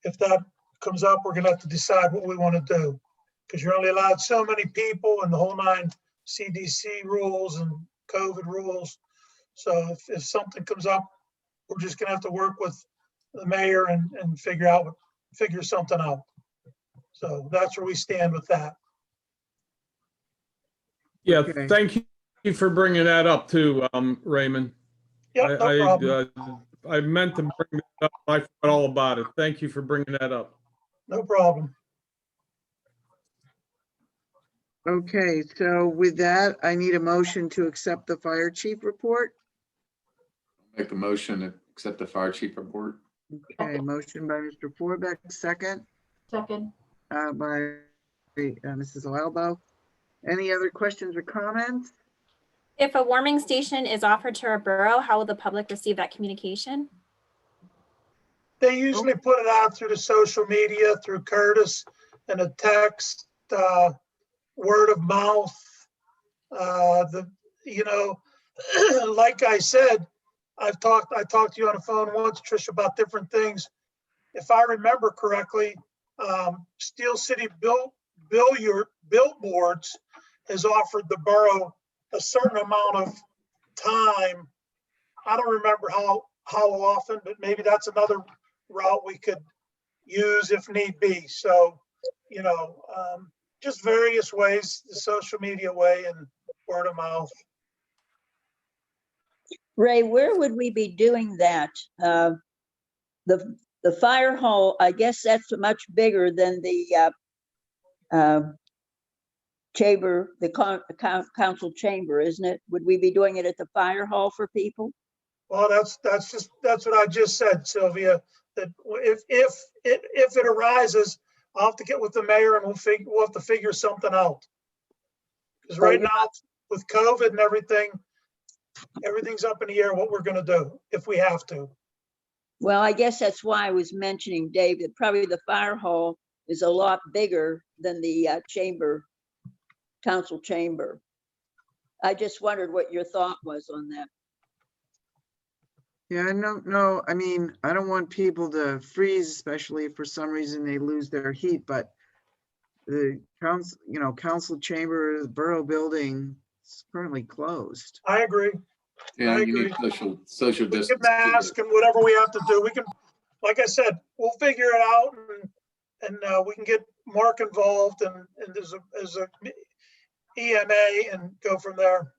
If that comes up, we're going to have to decide what we want to do, because you're only allowed so many people and the whole 9 CDC rules and COVID rules. So if something comes up, we're just going to have to work with the mayor and figure something out. So that's where we stand with that. Yeah, Okay. thank you for bringing that up too, Raymond. Yep, no problem. I meant to bring that up. I forgot all about it. Thank you for bringing that up. No problem. Okay, so with that, I need a motion to accept the fire chief report. Make the motion to accept the fire chief report. Okay, motion by Mr. Forbeck, second Second. by Mrs. Albo. Any other questions or comments? If a warming station is offered to a borough, how will the public receive that communication? They usually put it out through the social media, through Curtis, and a text, word of mouth. Like I said, I talked to you on the phone once, Trish, about different things. If I remember correctly, Steel City Billboards has offered the borough a certain amount of time. I don't remember how often, but maybe that's another route we could use if need be. So, just various ways, the social media way and word of mouth. Ray, where would we be doing that? The fire hall, I guess that's much bigger than the chamber, the council chamber, isn't it? Would we be doing it at the fire hall for people? Well, that's what I just said, Sylvia, that if it arises, I'll have to get with the mayor and we'll have to figure something out. Because right now with COVID and everything's up in the air what we're going to do if we have to. Well, I guess that's why I was mentioning, Dave, that probably the fire hall is a lot bigger than the council chamber. I just wondered what your thought was on that. Yeah, no, I mean, I don't want people to freeze, especially if for some reason they lose their heat, but the council chamber, the borough building is currently closed. I agree. Yeah, I you need social We distance. can mask and whatever we have to do. We can, like I said, we'll figure it out and we can get Mark involved and there's a EMA and go from there.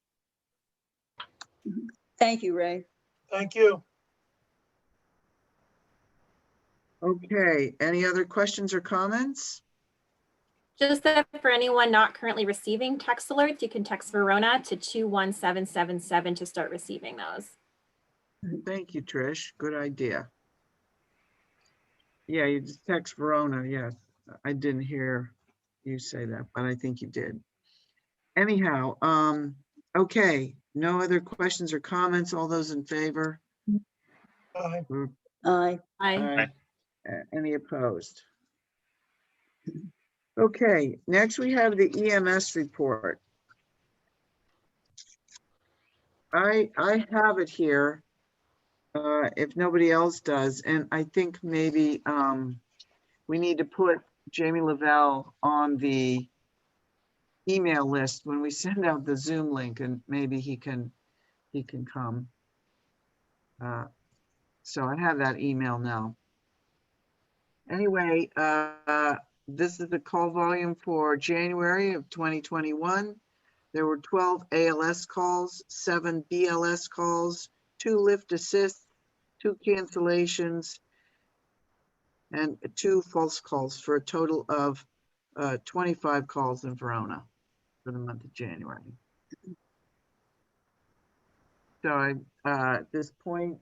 Thank you, Ray. Thank you. Okay, any other questions or comments? Just that for anyone not currently receiving text alerts, you can text Verona to 21777 to start receiving those. Thank you, Trish. Good idea. Yeah, you just text Verona. Yes, I didn't hear you say that, but I think you did. Anyhow, okay, no other questions or comments. All those in favor? Aye. Aye. Aye. Any opposed? Okay, next we have the EMS report. I have it here, if nobody else does, and I think maybe we need to put Jamie Lavelle on the email list when we send out the Zoom link, and maybe he can come. So I have that email now. Anyway, this is the call volume for January of 2021. There were 12 ALS calls, 7 BLS calls, 2 lift assists, 2 cancellations, and 2 false calls for a total of 25 calls in Verona for the month of January. So I, at this point,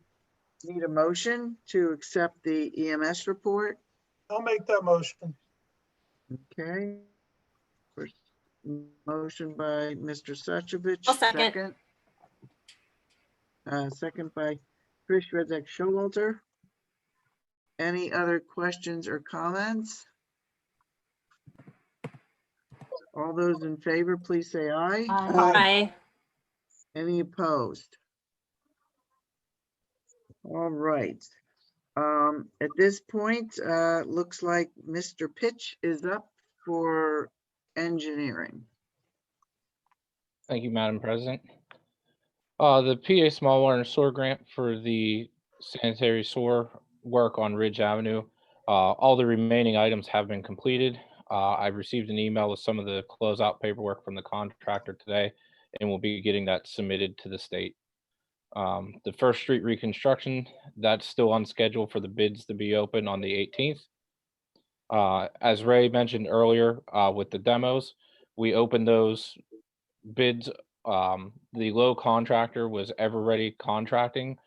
need a motion to accept the EMS report. I'll make that motion. Okay. First motion by Mr. Suchovich. I'll second. Second by Trish Rezek Showalter. Any other questions or comments? All those in favor, please say aye. Aye. Any opposed? All right. At this point, looks like Mr. Pitch is up for engineering. Thank you, Madam President. The PA Small Water and Sewer Grant for the sanitary sewer work on Ridge Avenue. All the remaining items have been completed. I've received an email with some of the closeout paperwork from the contractor today, and we'll be getting that submitted to the state. The First Street reconstruction, that's still on schedule for the bids to be open on the 18th. As Ray mentioned earlier, with the demos, we opened those bids. The low contractor was Ever Ready Contracting.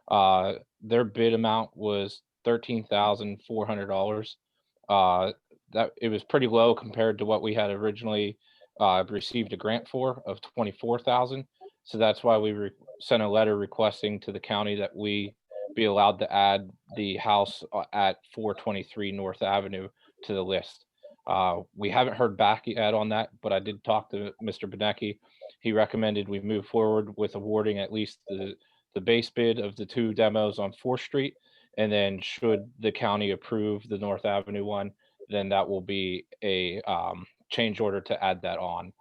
Their bid amount was $13,400. That it was pretty low compared to what we had originally received a grant for of $24,000. So that's why we sent a letter requesting to the county that we be allowed to add the house at 423 North Avenue to the list. We haven't heard back yet on that, but I did talk to Mr. Benecki. He recommended we move forward with awarding at least the base bid of the 2 demos on 4th Street. And then should the county approve the North Avenue one, then that will be a change order to add that on.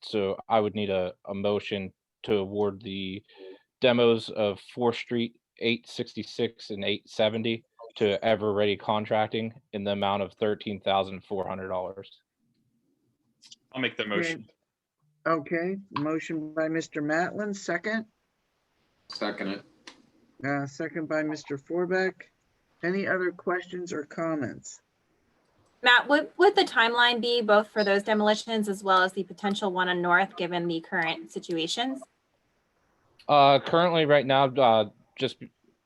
So I would need a motion to award the demos of 4th Street, 866 and 870 to Ever Ready Contracting in the amount of $13,400. I'll make the motion. Okay, motion by Mr. Matlin, second. Second it. Second by Mr. Forbeck. Any other questions or comments? Matt, what would the timeline be both for those demolitions as well as the potential one on North, given the current situations? Currently, right now, just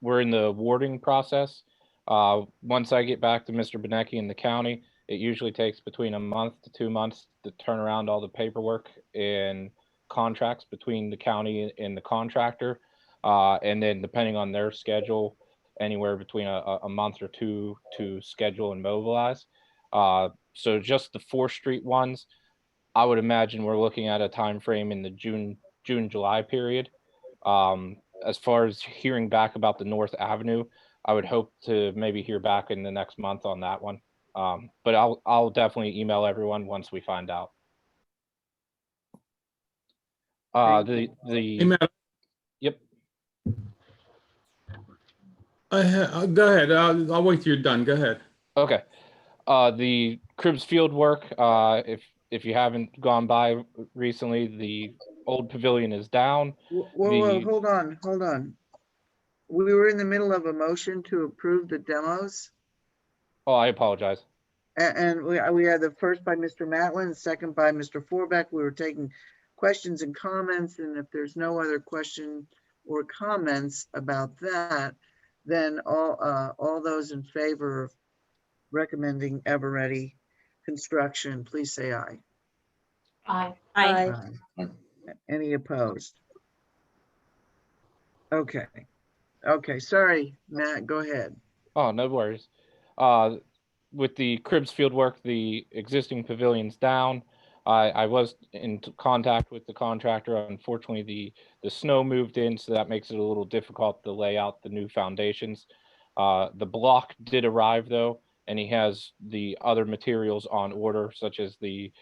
we're in the awarding process. Once I get back to Mr. Benecki in the county, it usually takes between a month to 2 months to turn around all the paperwork and contracts between the county and the contractor. And then depending on their schedule, anywhere between a month or 2 to schedule and mobilize. So just the 4th Street ones, I would imagine we're looking at a time frame in the June, July period. As far as hearing back about the North Avenue, I would hope to maybe hear back in the next month on that one. But I'll definitely email everyone once we find out. Hey, Matt, Yep. go ahead. I'll wait till you're done. Go ahead. Okay. The Cribs Field work, if you haven't gone by recently, the old pavilion is down. Whoa, hold on. We were in the middle of a motion to approve the demos. Oh, I apologize. And we had the first by Mr. Matlin, second by Mr. Forbeck. We were taking questions and comments, and if there's no other question or comments about that, then all those in favor of recommending Eveready Construction, please say aye. Aye. Aye. Aye. Any opposed? Okay. Okay, sorry, Matt, go ahead. Oh, no worries. With the Cribs field work, the existing pavilion's down. I was in contact with the contractor. Unfortunately, the snow moved in, so that makes it a little difficult to lay out the new foundations. The block did arrive though, and he has the other materials on order, such as the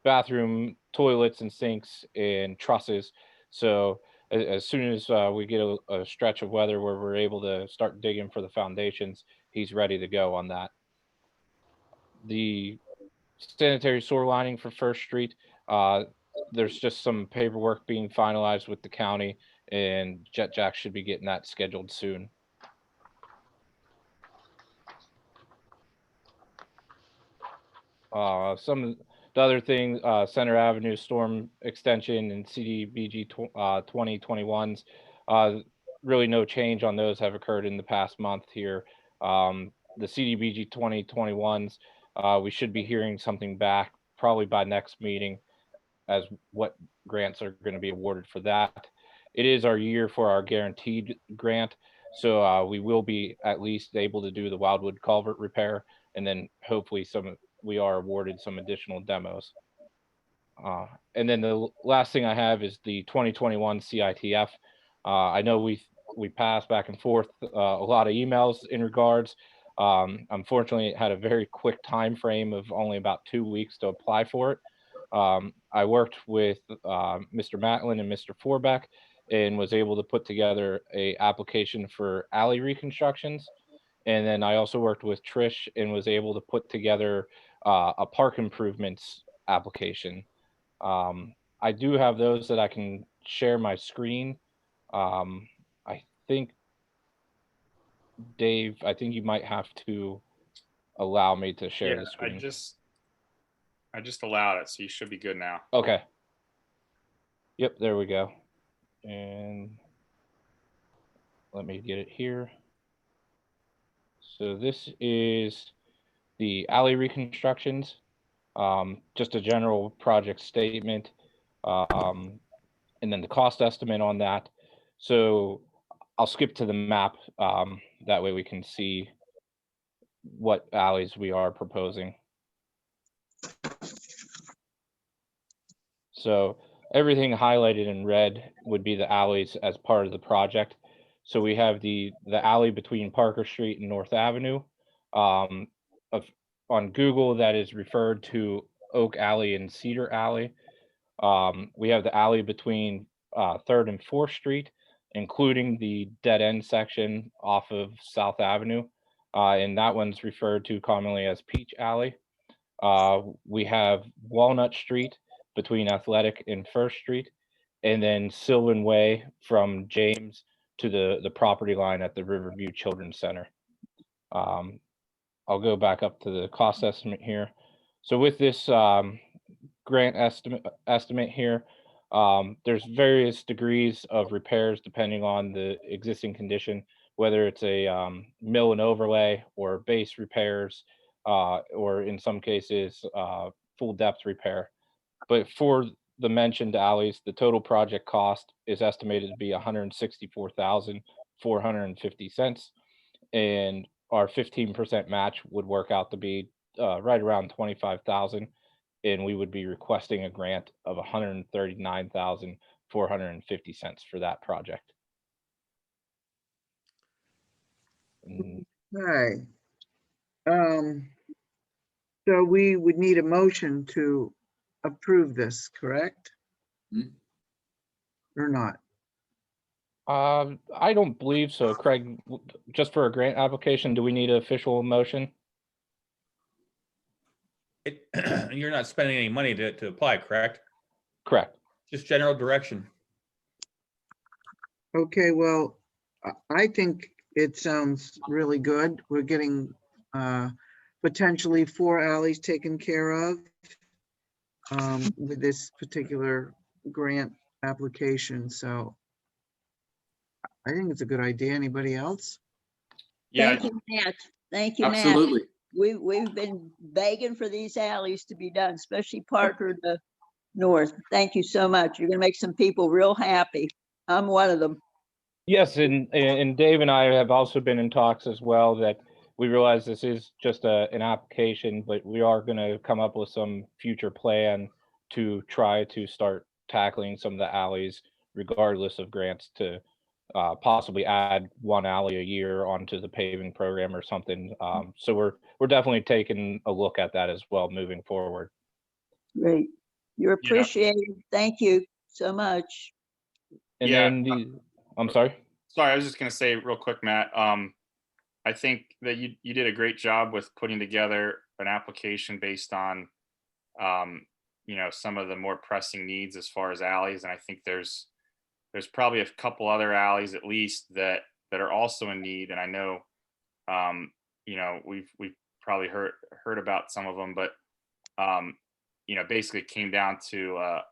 bathroom toilets and sinks and trusses. So as soon as we get a stretch of weather where we're able to start digging for the foundations, he's ready to go on that. The sanitary sewer lining for First Street, there's just some paperwork being finalized with the county, and Jet Jack should be getting that scheduled soon. Some of the other things, Center Avenue storm extension and CDBG 2021s, really no change on those have occurred in the past month here. The CDBG 2021s, we should be hearing something back probably by next meeting as what grants are going to be awarded for that. It is our year for our guaranteed grant, so we will be at least able to do the Wildwood culvert repair, and then hopefully we are awarded some additional demos. And then the last thing I have is the 2021 CITF. I know we passed back and forth a lot of emails in regards. Unfortunately, it had a very quick time frame of only about 2 weeks to apply for it. I worked with Mr. Matlin and Mr. Forbeck and was able to put together a application for alley reconstructions. And then I also worked with Trish and was able to put together a park improvements application. I do have those that I can share my screen. I think, Dave, I think you might have to allow me to share the screen. I just allowed it, so you should be good now. Okay. Yep, there we go. And let me get it here. So this is the alley reconstructions, just a general project statement, and then the cost estimate on that. So I'll skip to the map. That way we can see what alleys we are proposing. So everything highlighted in red would be the alleys as part of the project. So we have the alley between Parker Street and North Avenue. On Google, that is referred to Oak Alley and Cedar Alley. We have the alley between 3rd and 4th Street, including the dead end section off of South Avenue. And that one's referred to commonly as Peach Alley. We have Walnut Street between Athletic and First Street, and then Sylvan Way from James to the property line at the Riverview Children's Center. I'll go back up to the cost estimate here. So with this grant estimate here, there's various degrees of repairs depending on the existing condition, whether it's a mill and overlay or base repairs, or in some cases, full depth repair. But for the mentioned alleys, the total project cost is estimated to be $164,450, and our 15% match would work out to be right around $25,000, and we would be requesting a grant of $139,450 for that project. Okay. So we would need a motion to approve this, correct? Or not? I don't believe so. Craig, just for a grant application, do we need an official motion? You're not spending any money to apply, correct? Correct. Just general direction. Okay, well, I think it sounds really good. We're getting the potentially 4 alleys taken care of with this particular grant application. So I think it's a good idea. Anybody else? Yeah, Thank you, Matt. Thank you, Matt. Absolutely. We've been begging for these alleys to be done, especially Parker to North. Thank you so much. You're gonna make some people real happy. I'm one of them. Yes, and Dave and I have also been in talks as well that we realize this is just an application, but we are going to come up with some future plan to try to start tackling some of the alleys, regardless of grants, to possibly add 1 alley a year onto the paving program or something. So we're definitely taking a look at that as well moving forward. Great. You're Yeah. appreciated. Thank you so much. And Yeah. then I'm sorry. Sorry, I was just gonna say real quick, Matt. I think that you did a great job with putting together an application based on, some of the more pressing needs as far as alleys, and I think there's probably a couple other alleys at least that are also in need, and I know, we've probably heard about some of them, but basically it came down to,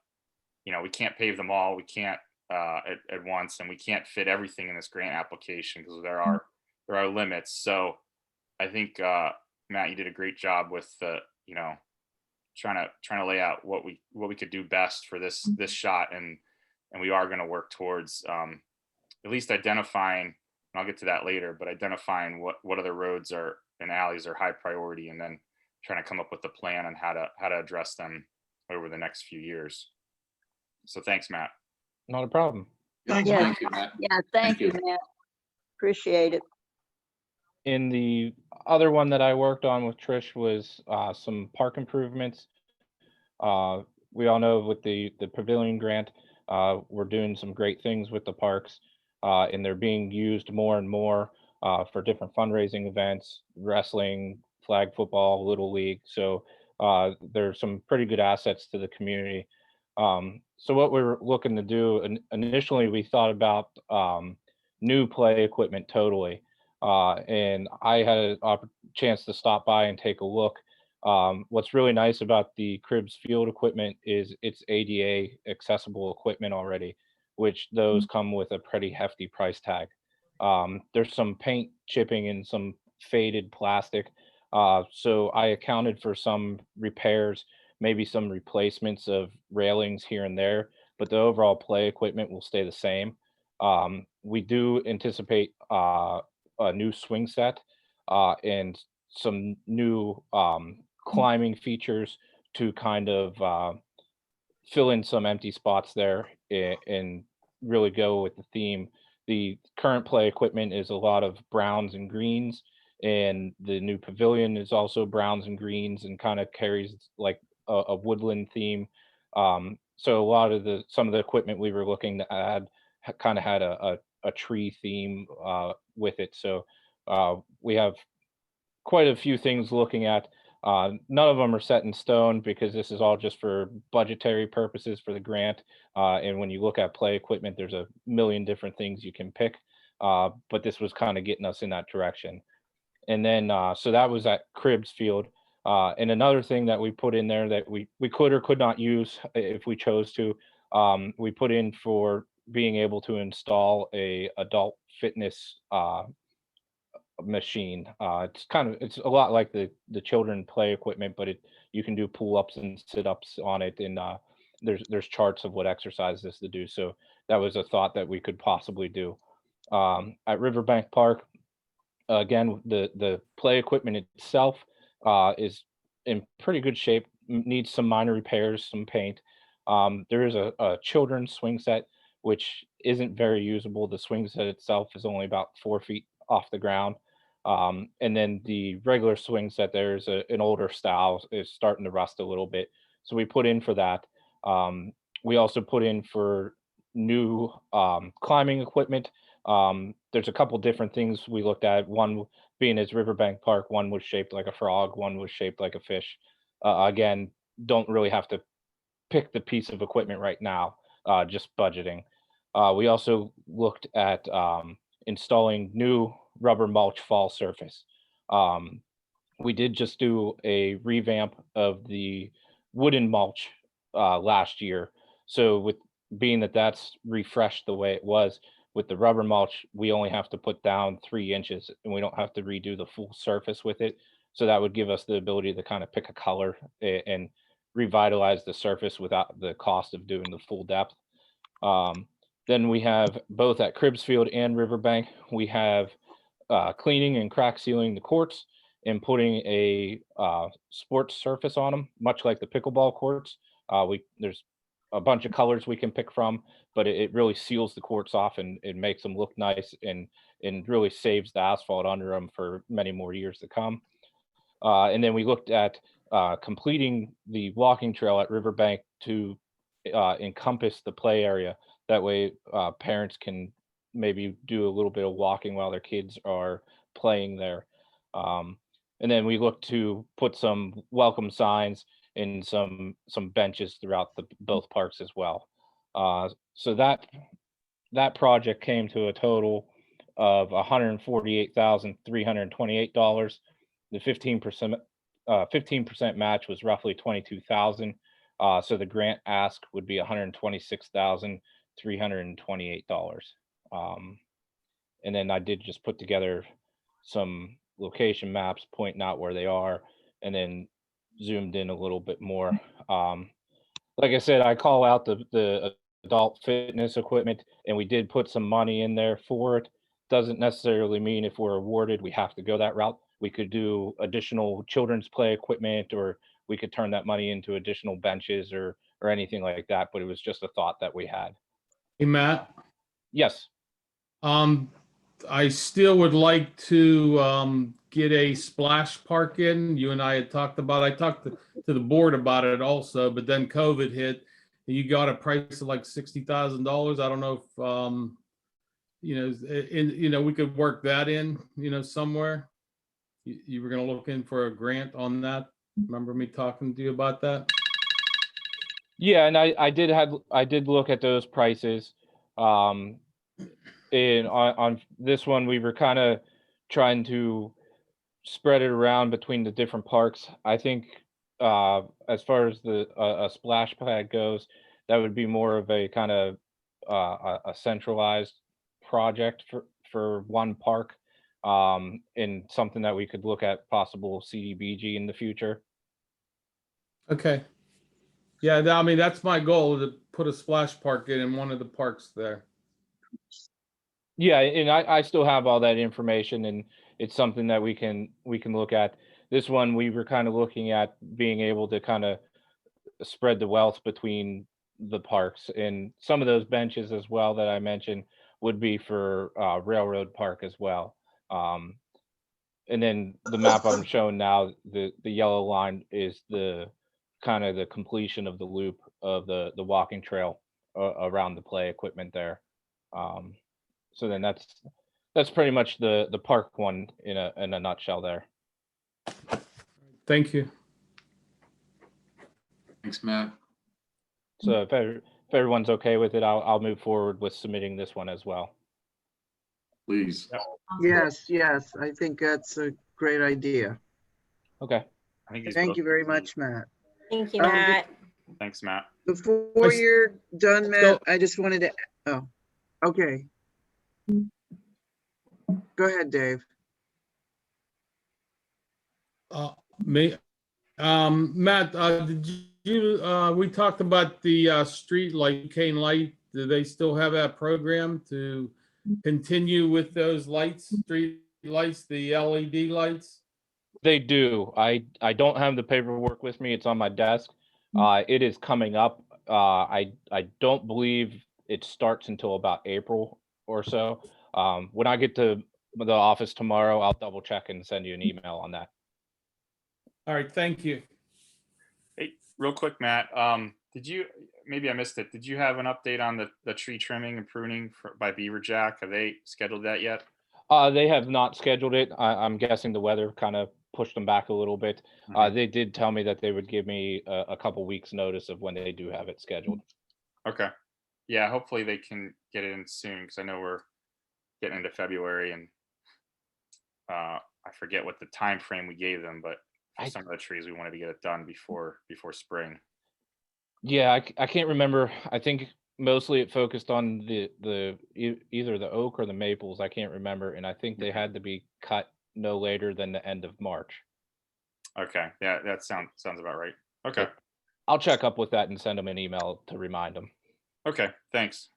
we can't pave them all, we can't at once, and we can't fit everything in this grant application because there are limits. So I think Matt, you did a great job with trying to lay out what we could do best for this shot, and we are going to work towards at least identifying, and I'll get to that later, but identifying what other roads are and alleys are high priority, and then trying to come up with a plan on how to address them over the next few years. So thanks, Matt. Not a problem. Thanks, Yeah. Thank you, Matt. Yeah, thank you, Matt. Appreciate it. In the other one that I worked on with Trish was some park improvements. We all know with the pavilion grant, we're doing some great things with the parks, and they're being used more and more for different fundraising events, wrestling, flag football, little league. So there's some pretty good assets to the community. So what we were looking to do, initially we thought about new play equipment totally. And I had a chance to stop by and take a look. What's really nice about the Cribbs Field equipment is it's ADA accessible equipment already, which those come with a pretty hefty price tag. There's some paint chipping and some faded plastic. So I accounted for some repairs, maybe some replacements of railings here and there, but the overall play equipment will stay the same. We do anticipate a new swing set and some new climbing features to kind of fill in some empty spots there and really go with the theme. The current play equipment is a lot of browns and greens, and the new pavilion is also browns and greens and kind of carries like a woodland theme. So a lot of some of the equipment we were looking to add kind of had a tree theme with it. So we have quite a few things looking at. None of them are set in stone because this is all just for budgetary purposes for the grant. And when you look at play equipment, there's a million different things you can pick. But this was kind of getting us in that direction. And then, so that was at Cribbs Field. And another thing that we put in there that we could or could not use if we chose to, we put in for being able to install a adult fitness machine. It's a lot like the children play equipment, but you can do pull-ups and sit-ups on it, and there's charts of what exercises to do. So that was a thought that we could possibly do. At Riverbank Park, again, the play equipment itself is in pretty good shape, needs some minor repairs, some paint. There is a children's swing set, which isn't very usable. The swing set itself is only about 4 feet off the ground. And then the regular swing set, there's an older style, is starting to rust a little bit. So we put in for that. We also put in for new climbing equipment. There's a couple different things we looked at. One being is Riverbank Park. One was shaped like a frog. One was shaped like a fish. Again, don't really have to pick the piece of equipment right now, just budgeting. We also looked at installing new rubber mulch fall surface. We did just do a revamp of the wooden mulch last year. So with being that that's refreshed the way it was, with the rubber mulch, we only have to put down 3 inches and we don't have to redo the full surface with it. So that would give us the ability to kind of pick a color and revitalize the surface without the cost of doing the full depth. Then we have both at Cribbsfield and Riverbank, we have cleaning and crack sealing the courts and putting a sports surface on them, much like the pickleball courts. There's a bunch of colors we can pick from, but it really seals the courts off and it makes them look nice and really saves the asphalt under them for many more years to come. And then we looked at completing the walking trail at Riverbank to encompass the play area. That way parents can maybe do a little bit of walking while their kids are playing there. And then we look to put some welcome signs and some benches throughout both parks as well. So that project came to a total of $148,328. The 15% match was roughly $22,000. So the grant ask would be $126,328. And then I did just put together some location maps pointing out where they are, and then zoomed in a little bit more. Like I said, I call out the adult fitness equipment, and we did put some money in there for it. Doesn't necessarily mean if we're awarded, we have to go that route. We could do additional children's play equipment, or we could turn that money into additional benches or anything like that. But it was just a thought that we had. Hey, Matt. Yes. I still would like to get a splash park in. You and I had talked about, I talked to the board about it also, but then COVID hit and you got a price of like $60,000. I don't know if, we could work that in, somewhere. You were going to look in for a grant on that. Remember me talking to you about that? Yeah, and I did look at those prices. And on this one, we were kind of trying to spread it around between the different parks. I think as far as a splash pad goes, that would be more of a kind of a centralized project for one park, and something that we could look at possible CDBG in the future. Okay. Yeah, I mean, that's my goal, to put a splash park in one of the parks there. Yeah, and I still have all that information, and it's something that we can look at. This one, we were kind of looking at being able to kind of spread the wealth between the parks, and some of those benches as well that I mentioned would be for Railroad Park as well. And then the map I'm showing now, the yellow line is the kind of the completion of the loop of the walking trail around the play equipment there. So then that's pretty much the park one in a nutshell there. Thank you. Thanks, Matt. So if everyone's okay with it, I'll move forward with submitting this one as well. Please. Yes, I think that's a great idea. Okay. I think he's Thank you both- very much, Matt. Thank you, Matt. Thanks, Matt. Before you're done, Matt, I just wanted to, okay. Go ahead, Dave. Matt, did you, we talked about the street light, Kane Light. Do they still have that program to continue with those lights, street lights, the LED lights? They do. I don't have the paperwork with me. It's on my desk. It is coming up. I don't believe it starts until about April or so. When I get to the office tomorrow, I'll double check and send you an email on that. All right, thank you. Hey, real quick, Matt, did you, maybe I missed it, did you have an update on the tree trimming and pruning by Beaver Jack? Have they scheduled that yet? They have not scheduled it. I'm guessing the weather kind of pushed them back a little bit. They did tell me that they would give me a couple weeks notice of when they do have it scheduled. Okay. Yeah, hopefully they can get it in soon, because I know we're getting into February and I forget what the time frame we gave them, but for I- some of the trees, we wanted to get it done before spring. Yeah, I can't remember. I think mostly it focused on either the oak or the maples. I can't remember. And I think they had to be cut no later than the end of March. Okay, yeah, that sounds about right. Okay, I'll check up with that and send them an email to remind them. okay, thanks.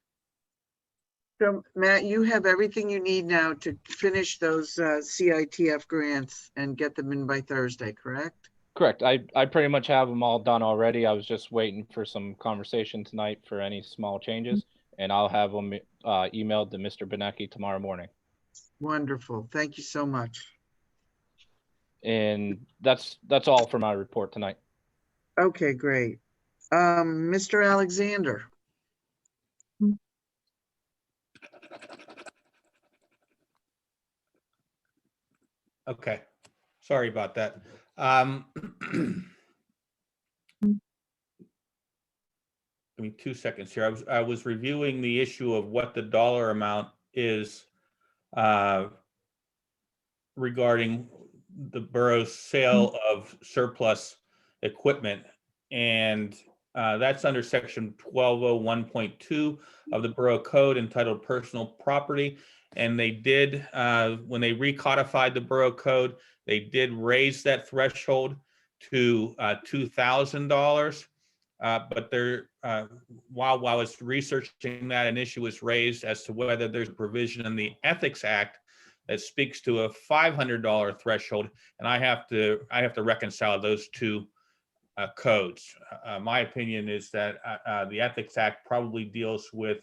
So Matt, you have everything you need now to finish those CITF grants and get them in by Thursday, correct? Correct. I pretty much have them all done already. I was just waiting for some conversation tonight for any small changes, and I'll have them emailed to Mr. Benecki tomorrow morning. Wonderful. Thank you so much. And that's all for my report tonight. Okay, great. Mr. Alexander. Okay, sorry about that. Give me 2 seconds here. I was reviewing the issue of what the dollar amount is regarding the borough's sale of surplus equipment. And that's under section 1201.2 of the Borough Code entitled Personal Property. And they did, when they recodified the Borough Code, they did raise that threshold to $2,000. But there, while I was researching that, an issue was raised as to whether there's a provision in the Ethics Act that speaks to a $500 threshold, and I have to reconcile those two codes. My opinion is that the Ethics Act probably deals with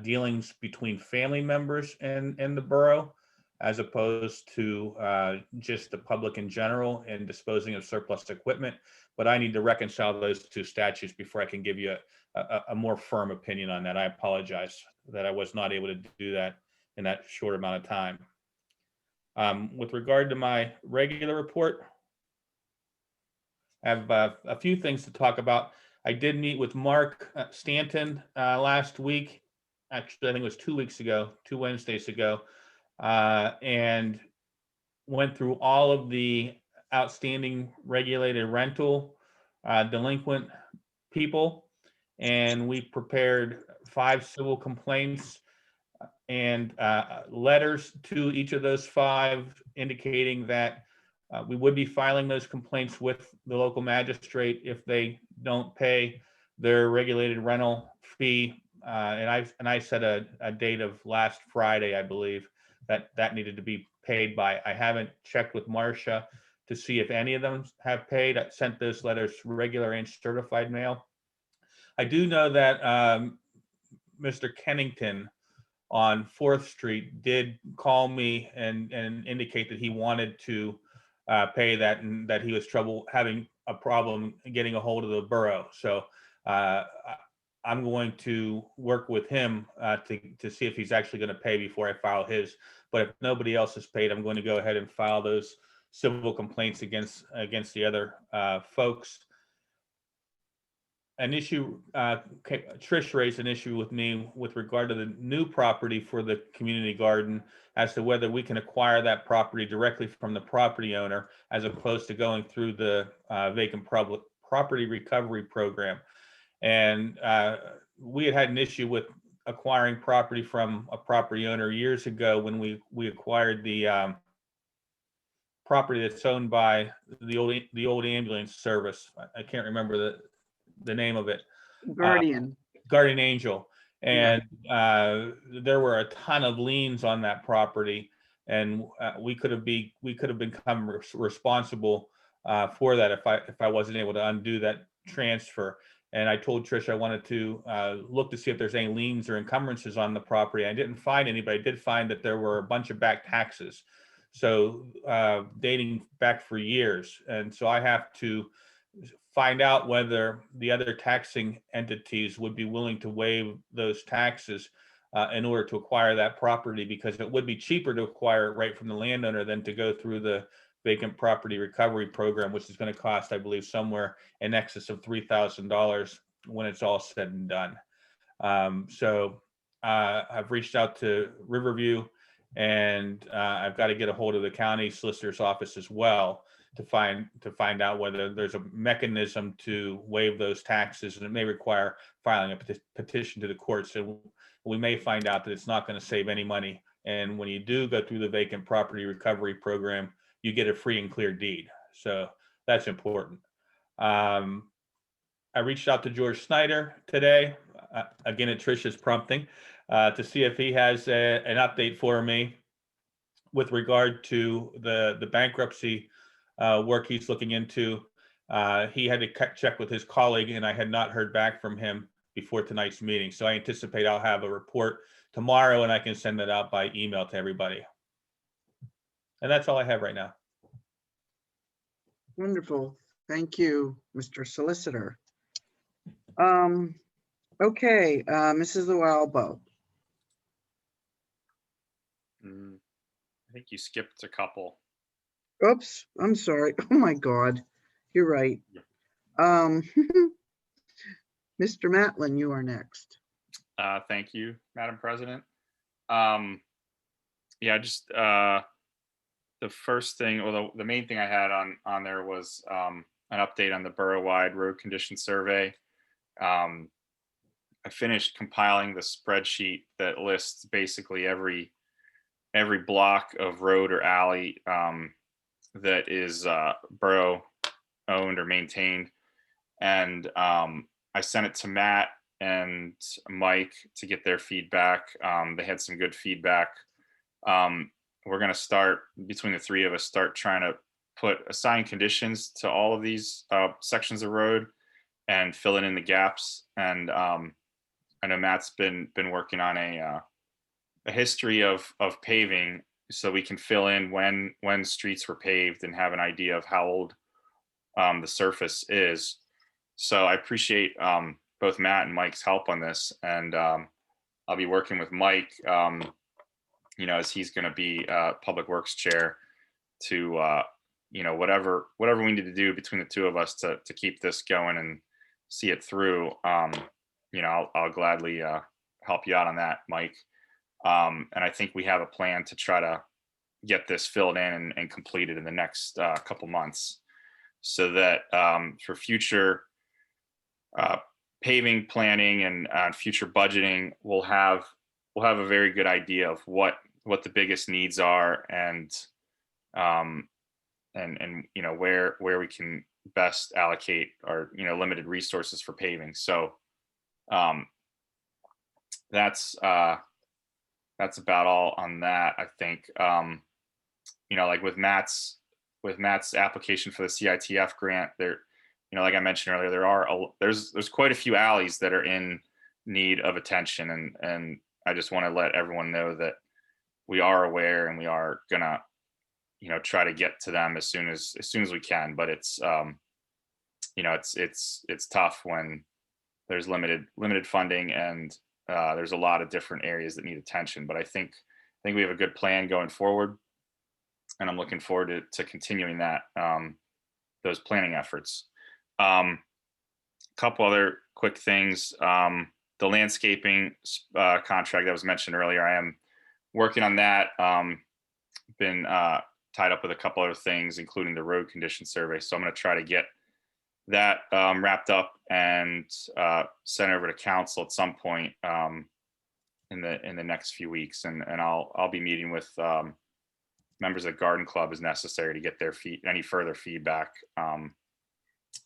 dealings between family members and the borough, as opposed to just the public in general and disposing of surplus equipment. But I need to reconcile those two statutes before I can give you a more firm opinion on that. I apologize that I was not able to do that in that short amount of time. With regard to my regular report, I have a few things to talk about. I did meet with Mark Stanton last week. Actually, I think it was 2 weeks ago, 2 Wednesdays ago, and went through all of the outstanding regulated rental delinquent people. And we prepared 5 civil complaints and letters to each of those 5 indicating that we would be filing those complaints with the local magistrate if they don't pay their regulated rental fee. And I set a date of last Friday, I believe, that needed to be paid by. I haven't checked with Marcia to see if any of them have paid. I sent those letters regular and certified mail. I do know that Mr. Kennington on 4th Street did call me and indicate that he wanted to pay that, and that he was having a problem getting a hold of the borough. So I'm going to work with him to see if he's actually going to pay before I file his. But if nobody else has paid, I'm going to go ahead and file those civil complaints against the other folks. An issue, Trish raised an issue with me with regard to the new property for the community garden, as to whether we can acquire that property directly from the property owner as opposed to going through the vacant public property recovery program. And we had an issue with acquiring property from a property owner years ago when we acquired the property that's owned by the old ambulance service. I can't remember the name of it. Guardian. Guardian Angel. And there were a ton of liens on that property, and we could have become responsible for that if I wasn't able to undo that transfer. And I told Trish I wanted to look to see if there's any liens or encumbrances on the property. I didn't find any, but I did find that there were a bunch of back taxes, so dating back for years. And so I have to find out whether the other taxing entities would be willing to waive those taxes in order to acquire that property, because it would be cheaper to acquire it right from the landowner than to go through the vacant property recovery program, which is going to cost, I believe, somewhere in excess of $3,000 when it's all said and done. So I've reached out to Riverview, And I've got to get a hold of the county solicitor's office as well to find out whether there's a mechanism to waive those taxes, and it may require filing a petition to the courts. So we may find out that it's not going to save any money. And when you do go through the vacant property recovery program, you get a free and clear deed. So that's important. I reached out to George Snyder today, again at Tricia's prompting, to see if he has an update for me with regard to the bankruptcy work he's looking into. He had to check with his colleague, and I had not heard back from him before tonight's meeting. So I anticipate I'll have a report tomorrow, and I can send that out by email to everybody. And that's all I have right now. Wonderful. Thank you, Mr. Solicitor. Okay, Mrs. Lualbo. I think you skipped a couple. Oops, I'm sorry. Oh my God, you're right. Mr. Matlin, you are next. Thank you, Madam President. Yeah, just the first thing, or the main thing I had on there was an update on the borough-wide road condition survey. I finished compiling the spreadsheet that lists basically every block of road or alley that is borough owned or maintained, and I sent it to Matt and Mike to get their feedback. They had some good feedback. We're going to start, between the three of us, start trying to assign conditions to all of these sections of road and filling in the gaps. And I know Matt's been working on a history of paving, so we can fill in when streets were paved and have an idea of how old the surface is. So I appreciate both Matt and Mike's help on this, and I'll be working with Mike, as he's going to be Public Works Chair, to whatever we need to do between the two of us to keep this going and see it through. I'll gladly help you out on that, Mike. And I think we have a plan to try to get this filled in and completed in the next couple months, so that for future paving planning and future budgeting, we'll have a very good idea of what the biggest needs are, and where we can best allocate our limited resources for paving. So that's about all on that. I think like with Matt's application for the CITF grant, there, like I mentioned earlier, there's quite a few alleys that are in need of attention, and I just want to let everyone know that we are aware, and we are gonna try to get to them as soon as we can. But it's it's tough when there's limited funding, and there's a lot of different areas that need attention. But I think we have a good plan going forward, and I'm looking forward to continuing that those planning efforts. Couple other quick things. The landscaping contract that was mentioned earlier, I am working on that. Been tied up with a couple other things, including the road condition survey. So I'm going to try to get that wrapped up and sent over to council at some point in the next few weeks, and I'll be meeting with members of the Garden Club as necessary to get their any further feedback.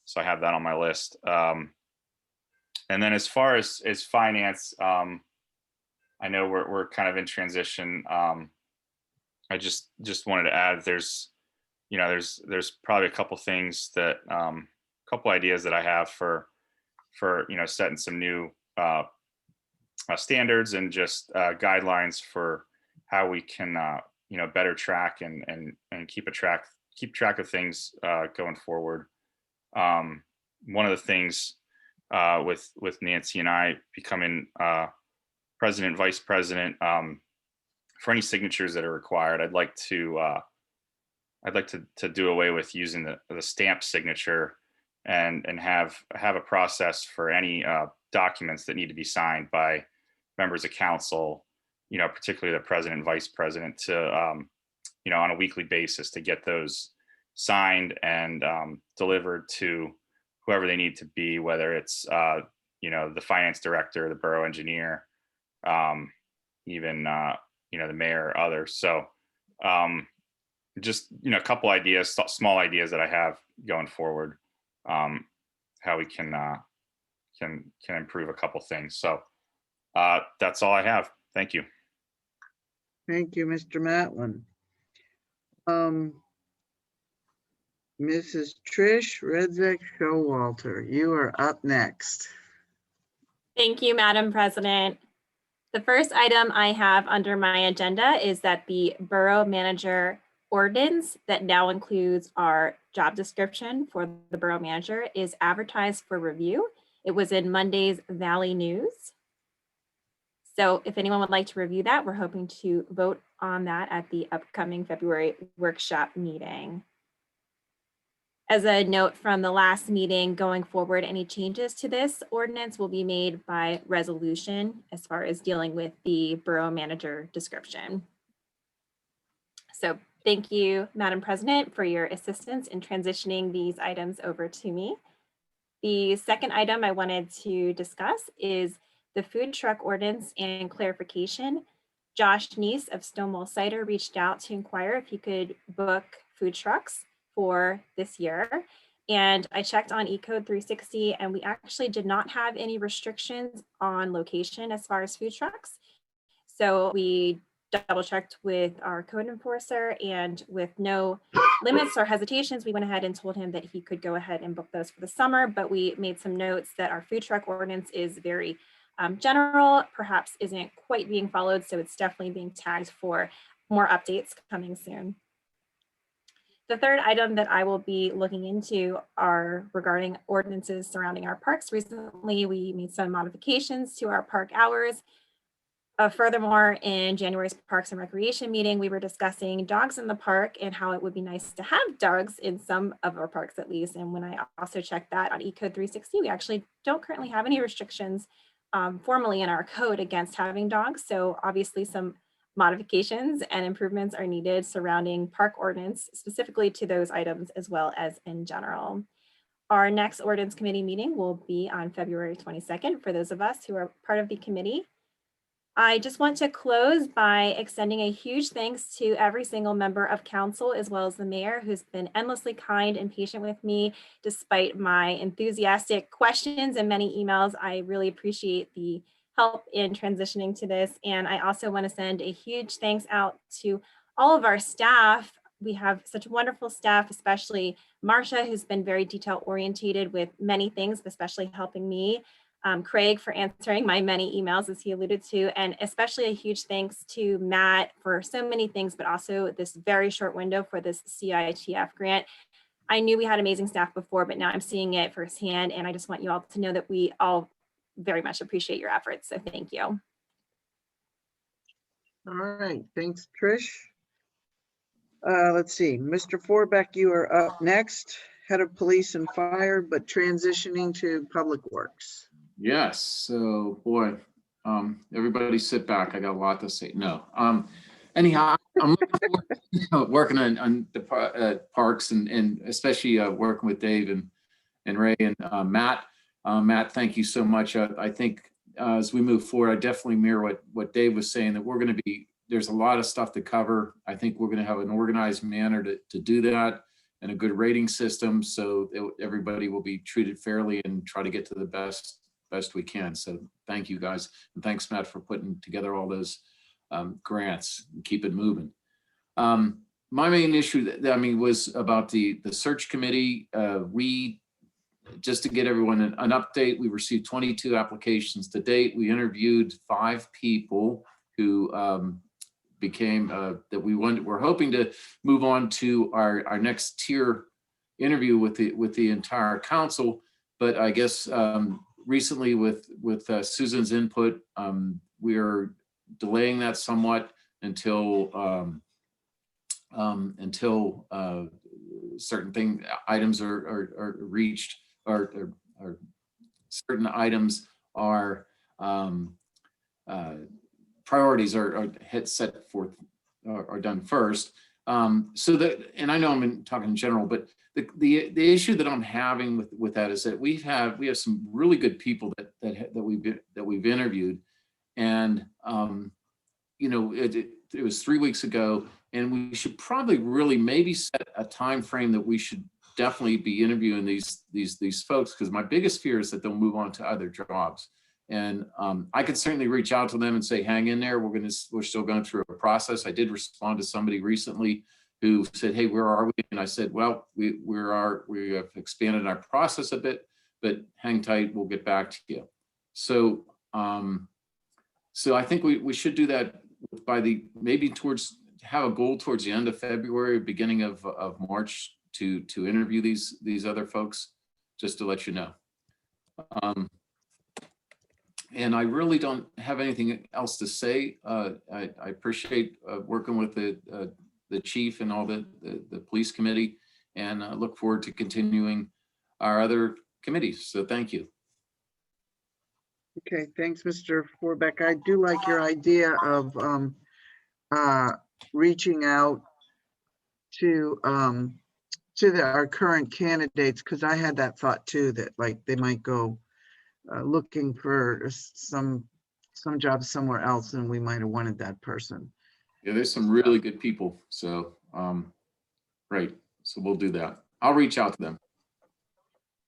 So I have that on my list. And then as far as finance, I know we're kind of in transition. I just wanted to add, there's probably a couple things that couple ideas that I have for setting some new standards and just guidelines for how we can better track and keep track of things going forward. One of the things with Nancy and I becoming president, vice president, for any signatures that are required, I'd like to do away with using the stamp signature and have a process for any documents that need to be signed by members of council particularly the president and vice president to, on a weekly basis to get those signed and delivered to whoever they need to be, whether it's, the finance director, the borough engineer, even, the mayor or others. So just, a couple ideas, small ideas that I have going forward, how we can improve a couple things. So that's all I have. Thank you. Thank you, Mr. Matlin. Mrs. Trish Redzek Showalter, you are up next. Thank you, Madam President. The first item I have under my agenda is that the Borough Manager ordinance that now includes our job description for the Borough Manager is advertised for review. It was in Monday's Valley News. So if anyone would like to review that, we're hoping to vote on that at the upcoming February workshop meeting. As a note from the last meeting, going forward, any changes to this ordinance will be made by resolution as far as dealing with the Borough Manager description. So thank you, Madam President, for your assistance in transitioning these items over to me. The second item I wanted to discuss is the food truck ordinance and clarification. Josh Neese of Stonewall Cider reached out to inquire if he could book food trucks for this year. And I checked on eCode 360 and we actually did not have any restrictions on location as far as food trucks. So we double checked with our code enforcer, and with no limits or hesitations, we went ahead and told him that he could go ahead and book those for the summer. But we made some notes that our food truck ordinance is very general, perhaps isn't quite being followed. So it's definitely being tagged for more updates coming soon. The third item that I will be looking into are regarding ordinances surrounding our parks. Recently, we made some modifications to our park hours. Furthermore, in January's Parks and Recreation meeting, we were discussing dogs in the park and how it would be nice to have dogs in some of our parks at least. And when I also checked that on eCode 360, we actually don't currently have any restrictions formally in our code against having dogs. So obviously some modifications and improvements are needed surrounding park ordinance, specifically to those items as well as in general. Our next ordinance committee meeting will be on February 22nd for those of us who are part of the committee. I just want to close by extending a huge thanks to every single member of council, as well as the mayor, who's been endlessly kind and patient with me, despite my enthusiastic questions and many emails. I really appreciate the help in transitioning to this. And I also want to send a huge thanks out to all of our staff. We have such wonderful staff, especially Marsha, who's been very detail oriented with many things, especially helping me. Craig for answering my many emails, as he alluded to, and especially a huge thanks to Matt for so many things, but also this very short window for this CITF grant. I knew we had amazing staff before, but now I'm seeing it firsthand, and I just want you all to know that we all very much appreciate your efforts, so thank you. All right, thanks, Trish. Let's see, Mr. Forbeck, you are up next, head of police and fire, but transitioning to public works. Yes, so boy, everybody sit back. I got a lot to say. No, anyhow, I'm looking forward to working on the parks and especially working with Dave and Ray and Matt. Matt, thank you so much. I think as we move forward, I definitely mirror what Dave was saying, that we're going to be, there's a lot of stuff to cover. I think we're going to have an organized manner to do that, and a good rating system, so everybody will be treated fairly and try to get to the best we can. So thank you guys, and thanks Matt for putting together all those grants and keep it moving. My main issue was about the search committee. We, just to get everyone an update, we received 22 applications to date. We interviewed 5 people who became that we're hoping to move on to our next tier interview with the entire council. But I guess recently with Susan's input, we are delaying that somewhat until certain items are reached, or certain items are priorities are set forth, are done first. So that, and I know I'm talking in general, but the issue that I'm having with that is that we have some really good people that we've interviewed, and you know, it was 3 weeks ago, and we should probably really maybe set a time frame that we should definitely be interviewing these folks, because my biggest fear is that they'll move on to other jobs. And I could certainly reach out to them and say, hang in there. We're still going through a process. I did respond to somebody recently who said, hey, where are we? And I said, well, we have expanded our process a bit, but hang tight, we'll get back to you. So so I think we should do that by maybe have a goal towards the end of February, beginning of March to interview these other folks, just to let you know. And I really don't have anything else to say. I appreciate working with the chief and all the police committee, and I look forward to continuing our other committees. So thank you. Okay, thanks, Mr. Forbeck. I do like your idea of reaching out to our current candidates, because I had that thought too, that like they might go looking for some jobs somewhere else, and we might have wanted that person. Yeah, there's some really good people. So great. So we'll do that. I'll reach out to them.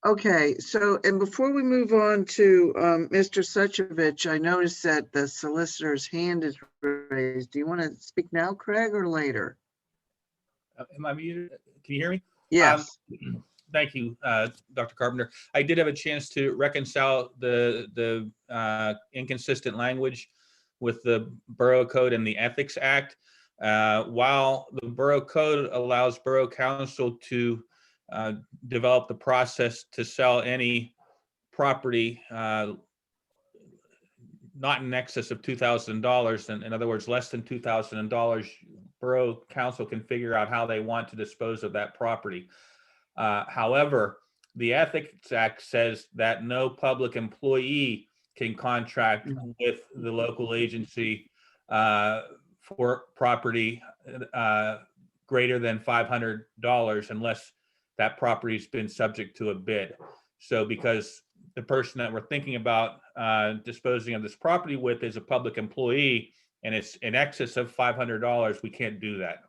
Okay, so, and before we move on to Mr. Suchovich, I noticed that the solicitor's hand is raised. Do you want to speak now, Craig, or later? Am I muted? Can you hear me? Yes. Thank you, Dr. Carpenter. I did have a chance to reconcile the inconsistent language with the Borough Code and the Ethics Act. While the Borough Code allows Borough Council to develop the process to sell any property not in excess of $2,000, and in other words, less than $2,000, Borough Council can figure out how they want to dispose of that property. However, the Ethics Act says that no public employee can contract with the local agency for property greater than $500 unless that property's been subject to a bid. So because the person that we're thinking about disposing of this property with is a public employee and it's in excess of $500, we can't do that.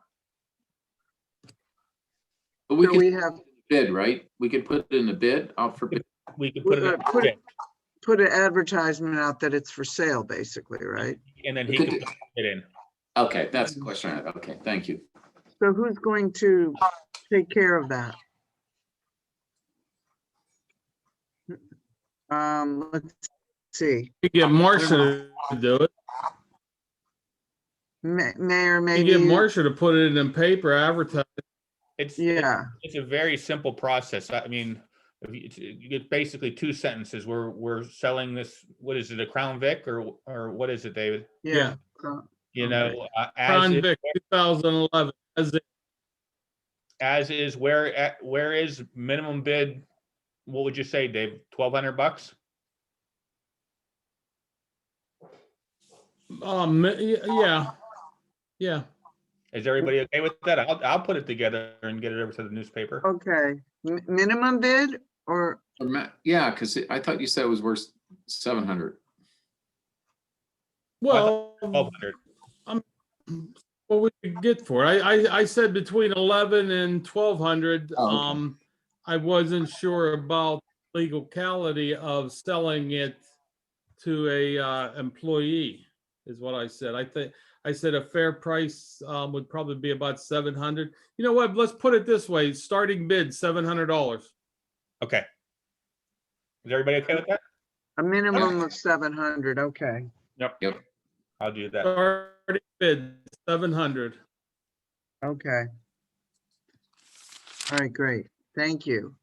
But we So can we have bid, right? We could put it in a bid out for bid. We could put it in a bid, put an advertisement out that it's for sale, basically, right? and then he can put it in. Okay, that's the question I had. Okay, thank you. So who's going to take care of that? Let's see. You get Marcia to do it. Mayor, You maybe. get Marcia to put it in paper, advertise. It's Yeah. a very simple process. I mean, you get basically two sentences. We're selling this. What is it? A Crown Vic or what is it, David? Yeah. You know, Crown Vic 2011. As is. Where is minimum bid? What would you say, Dave? $1,200? Yeah. Is everybody okay with that? I'll put it together and get it over to the newspaper. Okay. Minimum bid or? Yeah, because I thought you said it was worth 700. Well, 1,200. What we could get for it. I said between 11 and 1,200. Oh, okay. I wasn't sure about legality of selling it to a employee, is what I said. I said a fair price would probably be about 700. You know what? Let's put it this way: starting bid $700. Okay. Is everybody okay with that? A minimum of 700. Okay. Yep. I'll do that. Starting bid 700. Okay. All right, great. Thank you.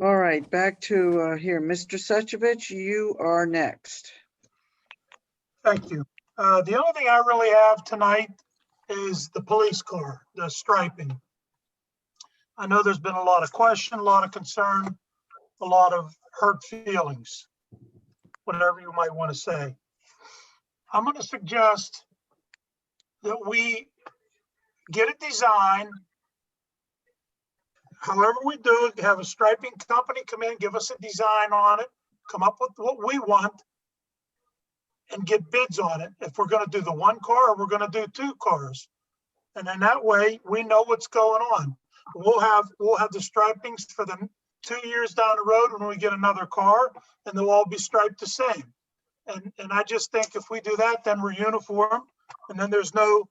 All right, back to here. Mr. Suchovich, you are next. Thank you. The only thing I really have tonight is the police car, the striping. I know there's been a lot of question, a lot of concern, a lot of hurt feelings, whatever you might want to say. I'm gonna suggest that we get a design. However we do it, have a striping company come in, give us a design on it, come up with what we want, and get bids on it. If we're gonna do the one car or we're gonna do two cars. And then that way we know what's going on. We'll have the stripings for the 2 years down the road when we get another car, and they'll all be striped the same. And I just think if we do that, then we're uniform, and then there's no,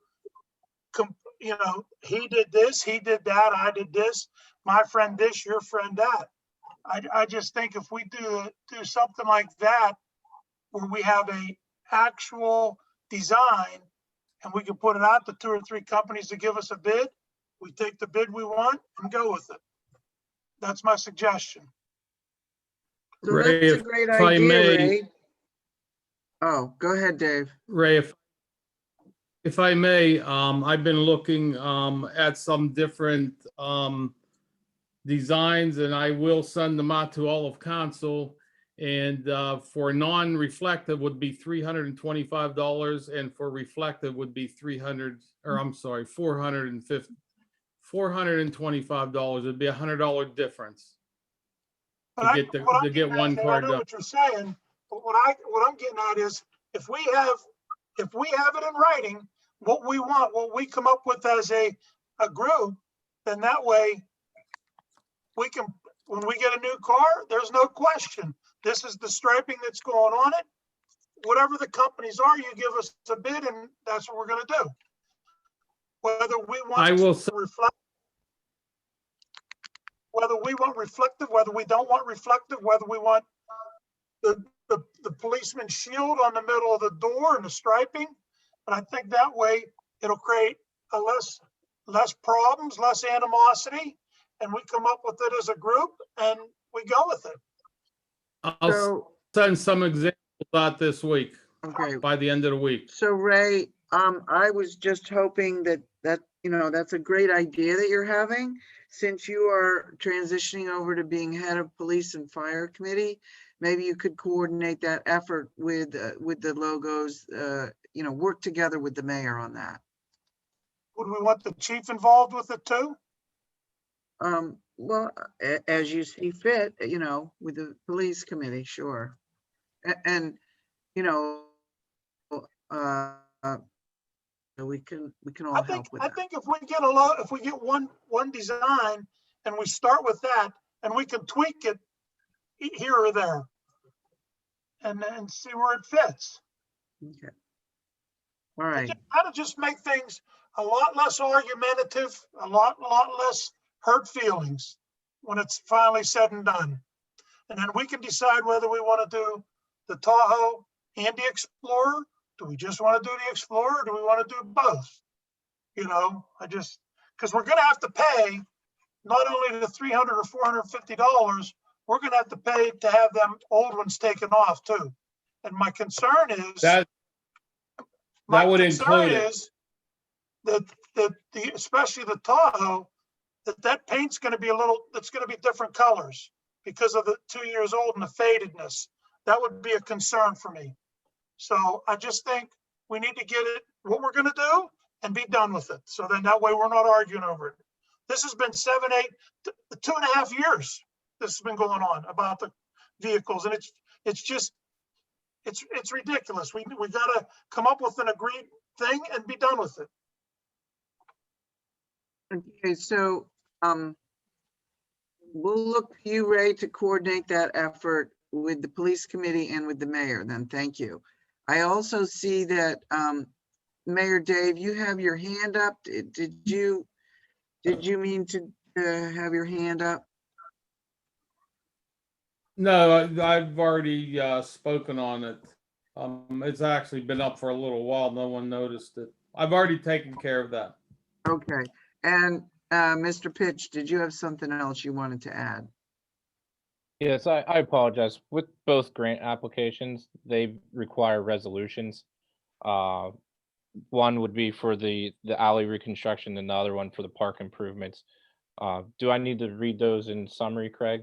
he did this, he did that, I did this, my friend this, your friend that. I just think if we do something like that, where we have a actual design and we can put it out to 2 or 3 companies to give us a bid, we take the bid we want and go with it. That's my suggestion. So Ray, that's a if great I idea, may- Ray. Oh, go ahead, Dave. Ray, if I may, I've been looking at some different designs, and I will send them out to all of council. And for non-reflective would be $325, and for reflective would be $425. It'd be $100 difference But to I- get what I'm to get getting at, one and I car know done. what you're saying, but what I'm getting at is if we have it in writing, what we want, what we come up with as a group, then that way we can, when we get a new car, there's no question. This is the striping that's going on it. Whatever the companies are, you give us a bid and that's what we're gonna do. Whether we want I will to reflect, whether we want reflective, whether we don't want reflective, whether we want the policeman's shield on the middle of the door and the striping. But I think that way it'll create a less problems, less animosity, and we come up with it as a group and we go with it. I'll So, send some examples out this week, okay, by the end of the week. so Ray, I was just hoping that that's a great idea that you're having. Since you are transitioning over to being head of police and fire committee, maybe you could coordinate that effort with the logos, work together with the mayor on that. Would we want the chief involved with it too? Well, as you see fit, with the police committee, sure. And, we can all I help with I that. think if we get one design and we start with that and we can tweak it here or there and then see where it fits. Okay. All right. That'll just make things a lot less argumentative, a lot less hurt feelings when it's finally said and done. And then we can decide whether we want to do the Tahoe and the Explorer. Do we just want to do the Explorer or do we want to do both? Because we're going to have to pay not only the $300 or $450, we're going to have to pay to have them old ones taken off too. And my concern is That would include it. is that especially the Tahoe, that paint's going to be it's going to be different colors because of the 2 years old and the fadedness. That would be a concern for me. So I just think we need to get it, what we're going to do and be done with it. So then that way we're not arguing over it. This has been 2.5 years. This has been going on about the vehicles, and it's ridiculous. We got to come up with an agreed thing and be done with it. Okay, so we'll look to you, Ray, to coordinate that effort with the police committee and with the mayor then. Thank you. I also see that Mayor Dave, you have your hand up. Did you mean to have your hand up? No, I've already spoken on it. It's actually been up for a little while. No one noticed it. I've already taken care of that. Okay, and Mr. Pitch, did you have something else you wanted to add? Yes, I apologize. With both grant applications, they require resolutions. One would be for the alley reconstruction and the other one for the park improvements. Do I need to read those in summary, Craig?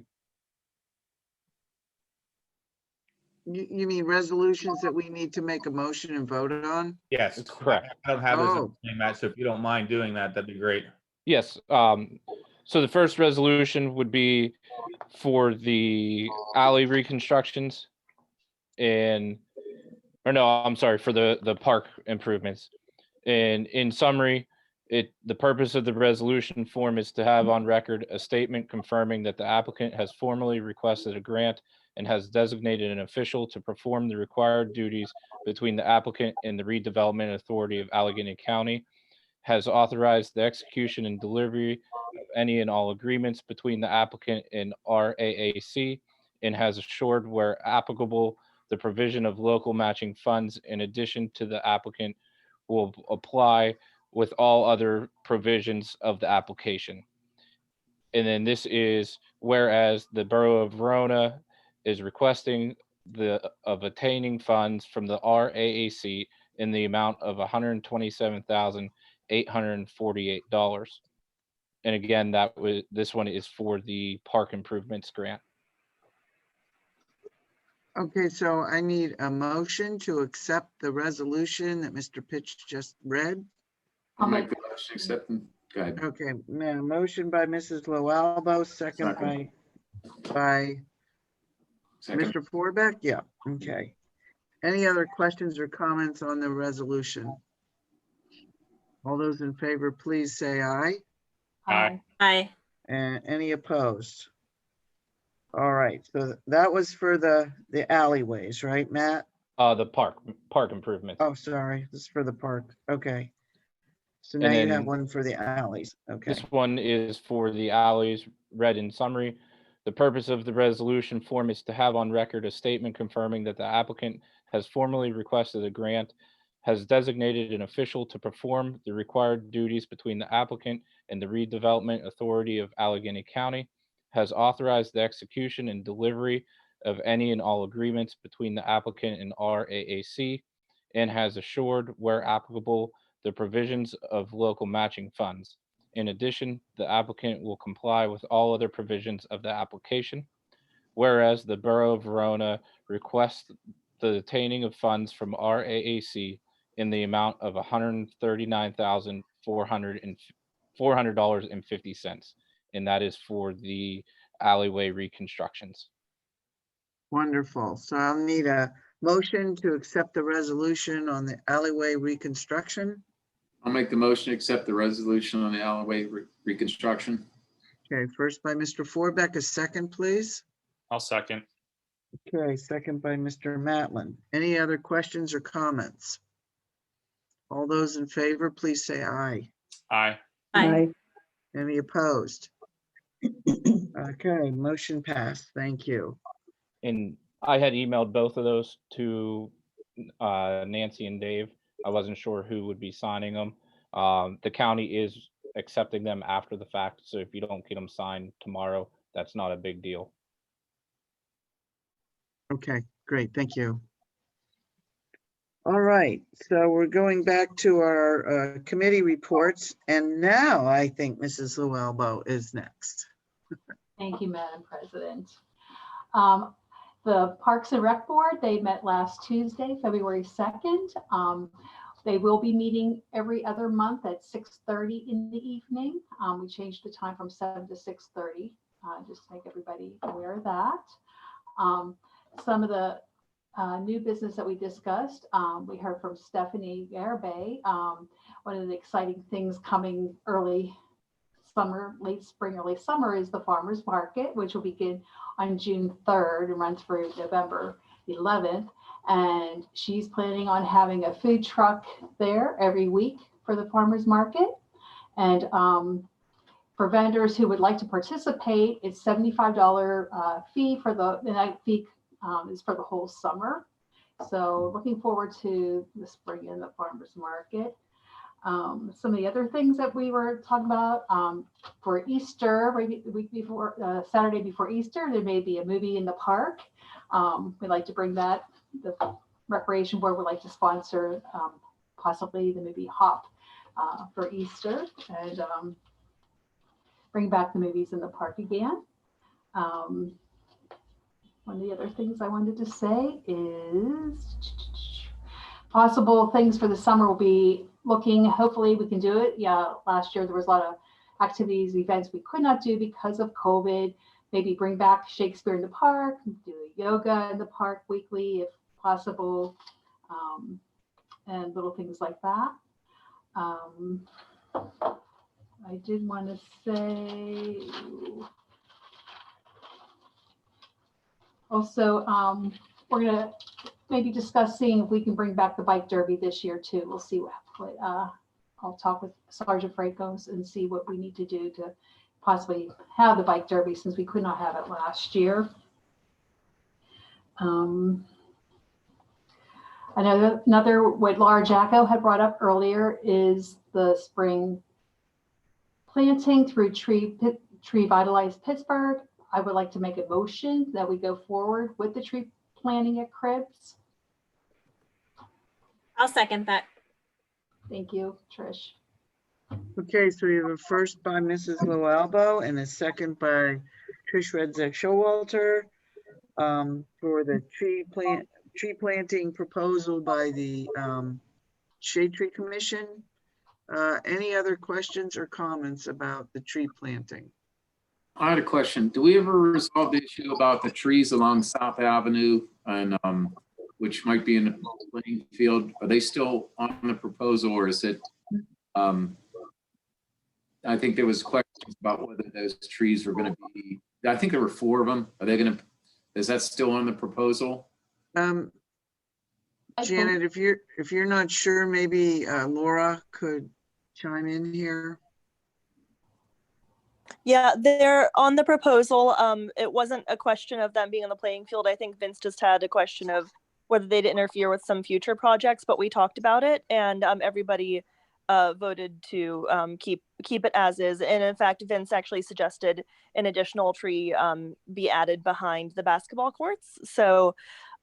You mean resolutions that we need to make a motion and vote on? Yes, That's correct. I don't have those, Oh. in Matt, so if you don't mind doing that, that'd be great. Yes, so the first resolution would be for the alley reconstructions or no, I'm sorry, for the park improvements. And in summary, the purpose of the resolution form is to have on record a statement confirming that the applicant has formally requested a grant and has designated an official to perform the required duties between the applicant and the redevelopment authority of Allegheny County, has authorized the execution and delivery of any and all agreements between the applicant and RAAC, and has assured where applicable, the provision of local matching funds in addition to the applicant will apply with all other provisions of the application. And then this is whereas the Borough of Verona is requesting of attaining funds from the RAAC in the amount of $127,848. And again, this one is for the park improvements grant. Okay, so I need a motion to accept the resolution that Mr. Pitch just read. I'll make the motion accepting. Go ahead. Okay, now motion by Mrs. Loalbo, second by Second. Mr. Forbeck. Yeah, okay. Any other questions or comments on the resolution? All those in favor, please say aye. Aye. Aye. And any opposed? All right, so that was for the alleyways, right, Matt? The park improvements. Oh, sorry, this is for the park. Okay. So now And you have then one for the alleys. Okay. This one is for the alleys, read in summary. The purpose of the resolution form is to have on record a statement confirming that the applicant has formally requested a grant, has designated an official to perform the required duties between the applicant and the redevelopment authority of Allegheny County, has authorized the execution and delivery of any and all agreements between the applicant and RAAC, and has assured, where applicable, the provisions of local matching funds. In addition, the applicant will comply with all other provisions of the application. Whereas the Borough of Verona requests the attaining of funds from RAAC in the amount of $139,400.50, and that is for the alleyway reconstructions. Wonderful. So I'll need a motion to accept the resolution on the alleyway reconstruction. I'll make the motion to accept the resolution on the alleyway reconstruction. Okay, first by Mr. Forbeck, a second, please. I'll second. Okay, second by Mr. Matlin. Any other questions or comments? All those in favor, please say aye. Aye. Aye. Any opposed? Okay, motion passed. Thank you. And I had emailed both of those to Nancy and Dave. I wasn't sure who would be signing them. The county is accepting them after the fact, so if you don't get them signed tomorrow, that's not a big deal. Okay, great. Thank you. All right, so we're going back to our committee reports, and now I think Mrs. Luelbo is next. Thank you, Madam President. The Parks and Rec Board, they met last Tuesday, February 2nd. They will be meeting every other month at 6:30 in the evening. We changed the time from 7 to 6:30, just to make everybody aware of that. Some of the new business that we discussed, we heard from Stephanie Garibay. One of the exciting things coming early summer, late spring, early summer is the farmers market, which will begin on June 3rd and run through November 11th. And she's planning on having a food truck there every week for the farmers market. And for vendors who would like to participate, it's $75 fee for the night fee is for the whole summer. So looking forward to the spring and the farmers market. Some of the other things that we were talking about for Easter, right, the week before, Saturday before Easter, there may be a movie in the park. We'd like to bring that. The Recreation Board would like to sponsor possibly the movie Hop for Easter and bring back the movies in the park again. one of the other things I wanted to say is possible things for the summer will be looking, hopefully we can do it. Yeah, last year there was a lot of activities, events we could not do because of COVID. Maybe bring back Shakespeare in the Park, do yoga in the park weekly if possible, and little things like that. I did want to say also, we're going to maybe discuss seeing if we can bring back the bike derby this year too. We'll see what I'll talk with Sergeant Fracos and see what we need to do to possibly have the bike derby since we could not have it last year. Another what Laura Jacko had brought up earlier is the spring planting through Tree Vitalize Pittsburgh. I would like to make a motion that we go forward with the tree planting at Cribs. I'll second that. Thank you, Trish. Okay, so we have a first by Mrs. Loalbo and a second by Trish Redzek Showalter for the tree planting proposal by the Shade Tree Commission. Any other questions or comments about the tree planting? I had a question. Do we ever resolve the issue about the trees along South Avenue and which might be in the playing field? Are they still on the proposal, or is it? I think there was questions about whether those trees were going to be. I think there were 4 of them. Are they going to? Is that still on the proposal? Janet, if you're not sure, maybe Laura could chime in here. Yeah, they're on the proposal. It wasn't a question of them being on the playing field. I think Vince just had a question of whether they'd interfere with some future projects, but we talked about it, and everybody voted to keep it as is. And in fact, Vince actually suggested an additional tree be added behind the basketball courts. So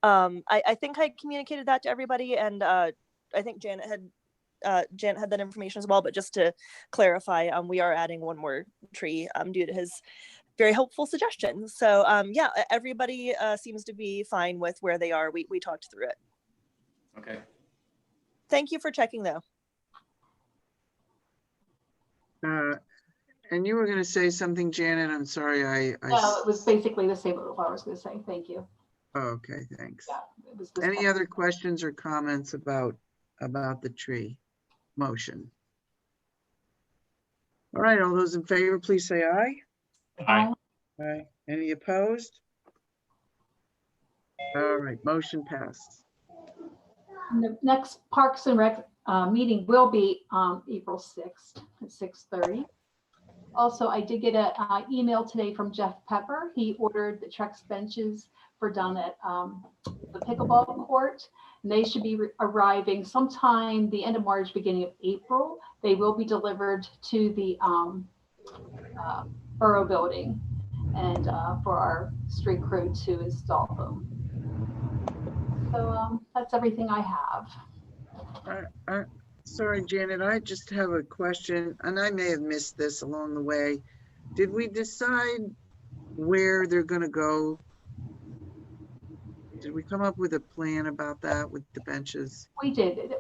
I think I communicated that to everybody, and I think Janet had that information as well. But just to clarify, we are adding 1 more tree due to his very helpful suggestion. So yeah, everybody seems to be fine with where they are. We talked through it. Okay. Thank you for checking though. And you were going to say something, Janet. I'm sorry. No, it was basically the same what I was going to say. Thank you. Okay, thanks. Yeah, it was Any other questions or comments about the tree motion? All right, all those in favor, please say aye. Aye. Aye. Any opposed? All right, motion passed. And the next Parks and Rec meeting will be April 6th at 6:30. Also, I did get an email today from Jeff Pepper. He ordered the Trex benches for down at the pickleball court. And they should be arriving sometime the end of March, beginning of April. They will be delivered to the borough building and for our street crew to install them. So that's everything I have. Sorry, Janet, I just have a question, and I may have missed this along the way. Did we decide where they're going to go? Did we come up with a plan about that with the benches? We did.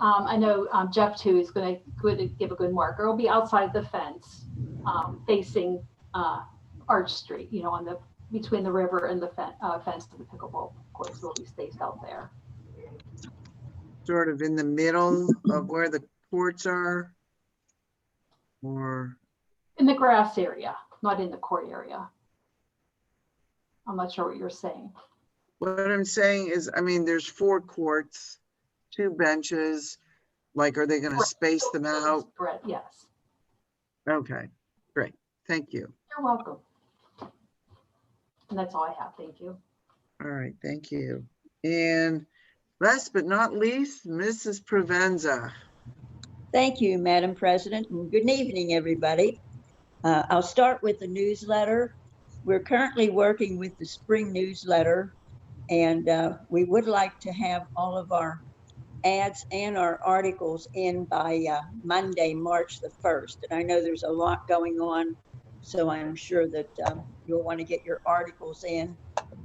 I know Jeff too is going to give a good marker. It'll be outside the fence, facing Arch Street. You know, on the between the river and the fence to the pickleball court. So it'll be spaced out there. Sort of in the middle of where the courts are, or in the grass area, not in the court area. I'm not sure what you're saying. What I'm saying is, I mean, there's 4 courts, 2 benches. Like, are they going to space them out? Correct. Yes. Okay, great. Thank you. You're welcome. And that's all I have. Thank you. All right, thank you. And last but not least, Mrs. Provenza. Thank you, Madam President, and good evening, everybody. I'll start with the newsletter. We're currently working with the spring newsletter, and we would like to have all of our ads and our articles in by Monday, March the 1st. And I know there's a lot going on So I'm sure that you'll want to get your articles in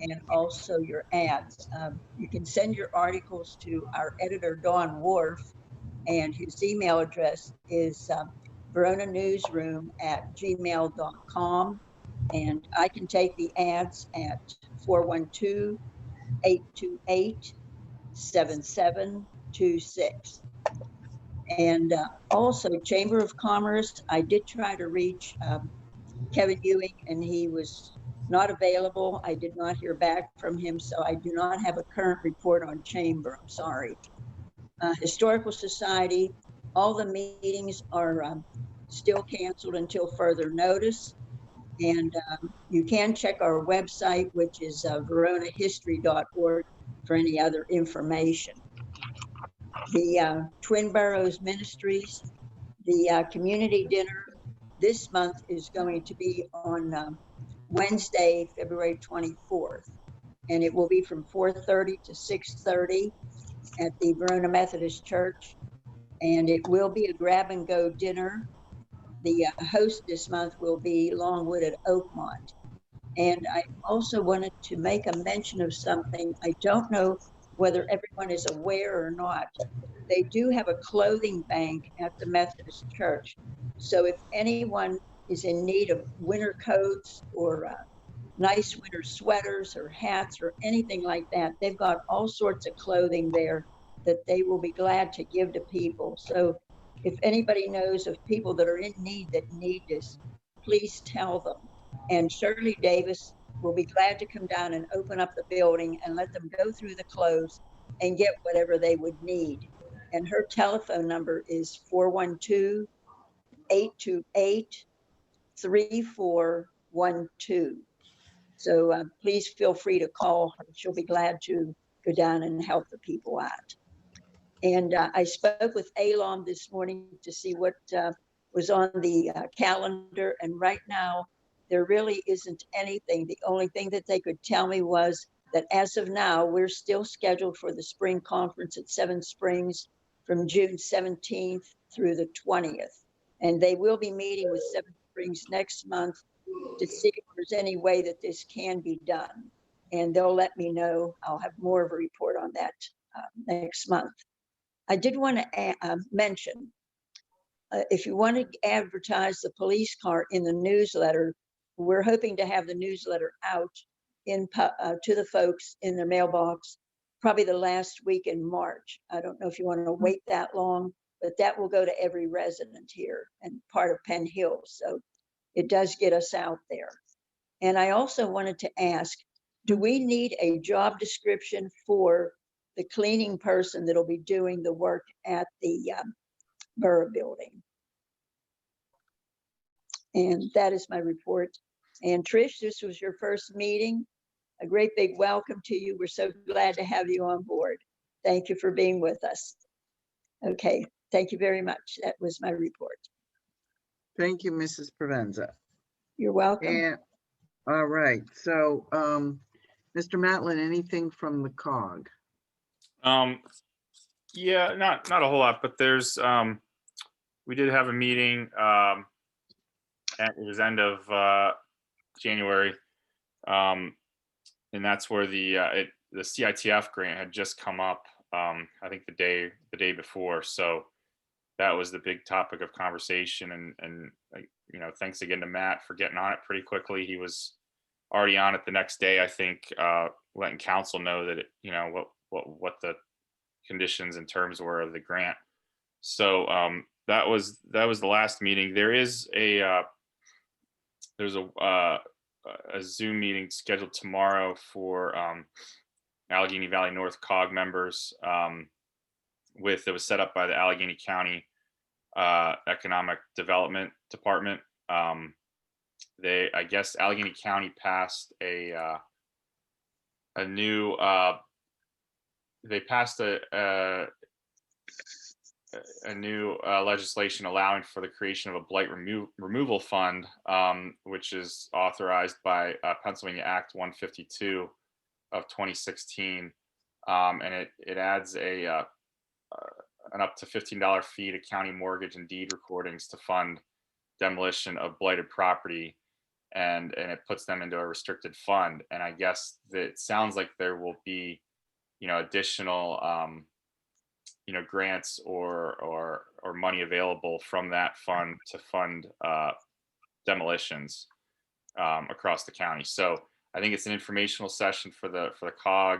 and also your ads. You can send your articles to our editor, Dawn Wharf, and his email address is veronanewsroom@gmail.com. And I can take the ads at 412-828-7726. And also Chamber of Commerce, I did try to reach Kevin Ewing and he was not available. I did not hear back from him, so I do not have a current report on Chamber. I'm sorry. Historical Society, all the meetings are still canceled until further notice. And you can check our website, which is veronahistory.org, for any other information. The Twin Boroughs Ministries, the community dinner this month is going to be on Wednesday, February 24th. And it will be from 4:30 to 6:30 at the Verona Methodist Church. And it will be a grab and go dinner. The host this month will be Longwood at Oakmont. And I also wanted to make a mention of something. I don't know whether everyone is aware or not. They do have a clothing bank at the Methodist Church. So if anyone is in need of winter coats or nice winter sweaters or hats or anything like that, they've got all sorts of clothing there that they will be glad to give to people. So if anybody knows of people that are in need that need this, please tell them. And Shirley Davis will be glad to come down and open up the building and let them go through the clothes and get whatever they would need. And her telephone number is 412-828-3412. So please feel free to call her. She'll be glad to go down and help the people out. And I spoke with ALOM this morning to see what was on the calendar. And right now, there really isn't anything. The only thing that they could tell me was that as of now, we're still scheduled for the spring conference at Seven Springs from June 17th through the 20th. And they will be meeting with Seven Springs next month to see if there's any way that this can be done. And they'll let me know. I'll have more of a report on that next month. I did want to mention, if you want to advertise the police car in the newsletter, we're hoping to have the newsletter out to the folks in their mailbox probably the last week in March. I don't know if you want to wait that long, but that will go to every resident here and part of Penn Hills. So it does get us out there. And I also wanted to ask, do we need a job description for the cleaning person that'll be doing the work at the borough building? And that is my report. And Trish, this was your first meeting. A great big welcome to you. We're so glad to have you on board. Thank you for being with us. Okay, thank you very much. That was my report. Thank you, Mrs. Provenza. You're welcome. And, all right, so Mr. Matlin, anything from the COG? Yeah, not a whole lot, but there's we did have a meeting it was end of January, and that's where the CITF grant had just come up. I think the day before, so that was the big topic of conversation. And you know, thanks again to Matt for getting on it pretty quickly. He was already on it the next day, I think, letting council know that you know what the conditions and terms were of the grant. So that was the last meeting. There is there's a Zoom meeting scheduled tomorrow for Allegheny Valley North COG members. It was set up by the Allegheny County Economic Development Department. I guess Allegheny County passed a new new legislation allowing for the creation of a blight removal fund, which is authorized by Pennsylvania Act 152 of 2016, and it adds an up to $15 fee to county mortgage and deed recordings to fund demolition of blighted property. and it puts them into a restricted fund. And I guess that it sounds like there will be, additional, grants or money available from that fund to fund demolitions across the county. So I think it's an informational session for the COG.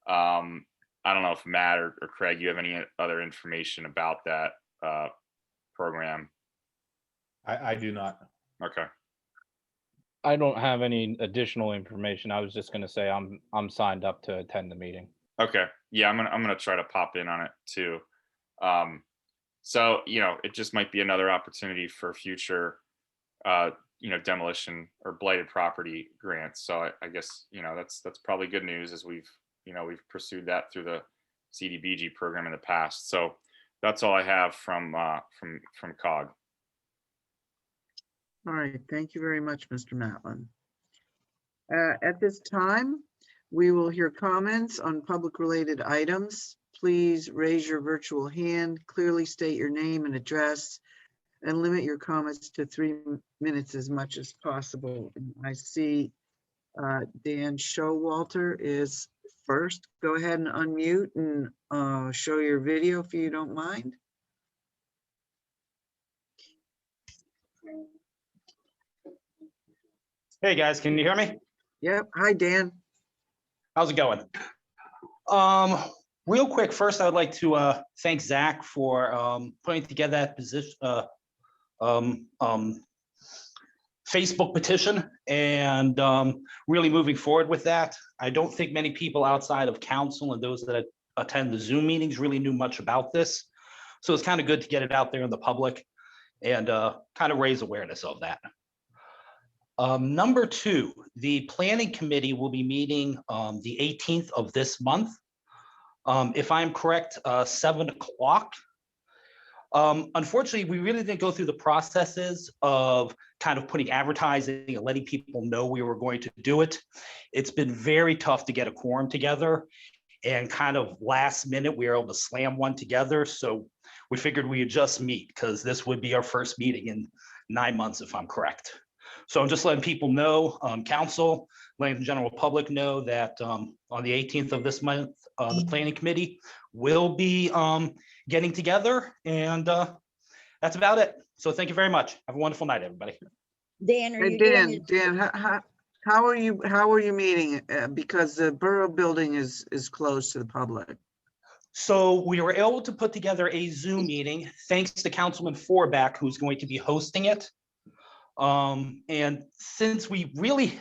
I don't know if Matt or Craig, you have any other information about that program? I do not. Okay. I don't have any additional information. I was just gonna say I'm signed up to attend the meeting. Okay. Yeah, I'm gonna try to pop in on it too. So it just might be another opportunity for future demolition or blighted property grants. So I guess that's probably good news, as we've pursued that through the CDBG program in the past. So that's all I have from COG. All right, thank you very much, Mr. Matlin. At this time, we will hear comments on public-related items. Please raise your virtual hand, clearly state your name and address, and limit your comments to 3 minutes as much as possible. And I see Dan Showalter is first. Go ahead and unmute and show your video if you don't mind. Hey guys, can you hear me? Yep. Hi, Dan. How's it going? Real quick, first I would like to thank Zach for putting together that position, Facebook petition and really moving forward with that. I don't think many people outside of council and those that attend the Zoom meetings really knew much about this. So it's kind of good to get it out there in the public and kind of raise awareness of that. Number two, the planning committee will be meeting the 18th of this month. If I'm correct, 7 o'clock. Unfortunately, we really didn't go through the processes of kind of putting advertising and letting people know we were going to do it. It's been very tough to get a quorum together, and kind of last minute, we were able to slam one together. So we figured we would just meet because this would be our first meeting in 9 months, if I'm correct. So I'm just letting people know, council, letting the general public know that on the 18th of this month, the planning committee will be getting together, and that's about it. So thank you very much. Have a wonderful night, everybody. Dan, are Hey, you Dan, doing it? Dan, how are you meeting? Because the borough building is closed to the public. So we were able to put together a Zoom meeting, thanks to Councilman Forback, who's going to be hosting it. And since we really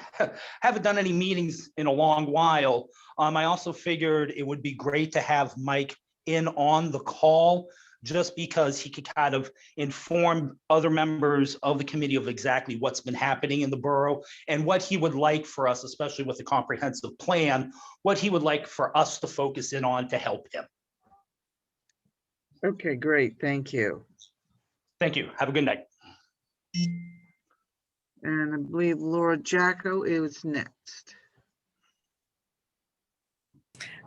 haven't done any meetings in a long while, I also figured it would be great to have Mike in on the call, just because he could kind of inform other members of the committee of exactly what's been happening in the borough and what he would like for us, especially with the comprehensive plan, what he would like for us to focus in on to help him. Okay, great. Thank you. Thank you. Have a good night. And I believe Laura Jacko is next.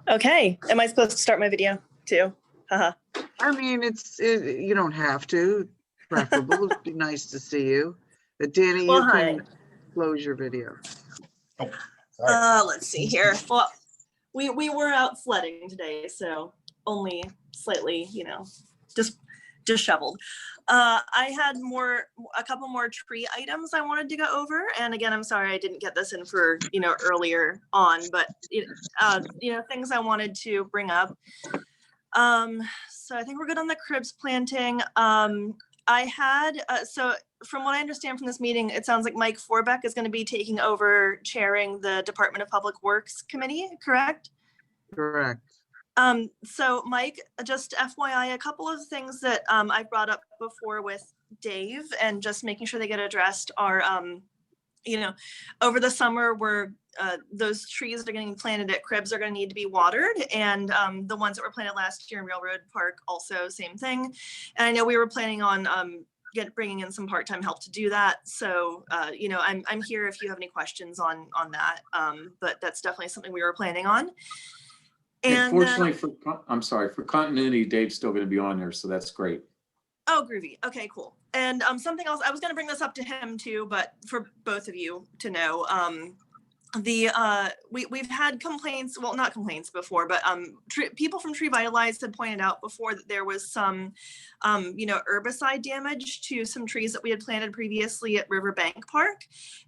Okay, am I supposed to start my video too? Haha. I mean, you don't have to. Preferable. It'd be nice to see you. But Danny, Well, you hi. can close your video. Let's see here. Well, we were out sledding today, so only slightly, just disheveled. I had a couple more tree items I wanted to go over, and again, I'm sorry I didn't get this in for earlier on, but things I wanted to bring up. So I think we're good on the cribs planting. I had so from what I understand from this meeting, it sounds like Mike Forbeck is going to be taking over chairing the Department of Public Works Committee, correct? Correct. So Mike, just FYI, a couple of things that I brought up before with Dave and just making sure they get addressed are, over the summer where those trees that are getting planted at cribs are going to need to be watered, and the ones that were planted last year in Railroad Park also same thing. And I know we were planning on bringing in some part-time help to do that. So, I'm here if you have any questions on that, but that's definitely something we were planning on. And Unfortunately, for continuity, Dave's still going to be on there, so that's great. Oh, groovy. Okay, cool. And something else, I was going to bring this up to him too, but for both of you to know, we've had complaints, well, not complaints before, but people from Tree Vitalize had pointed out before that there was some herbicide damage to some trees that we had planted previously at Riverbank Park.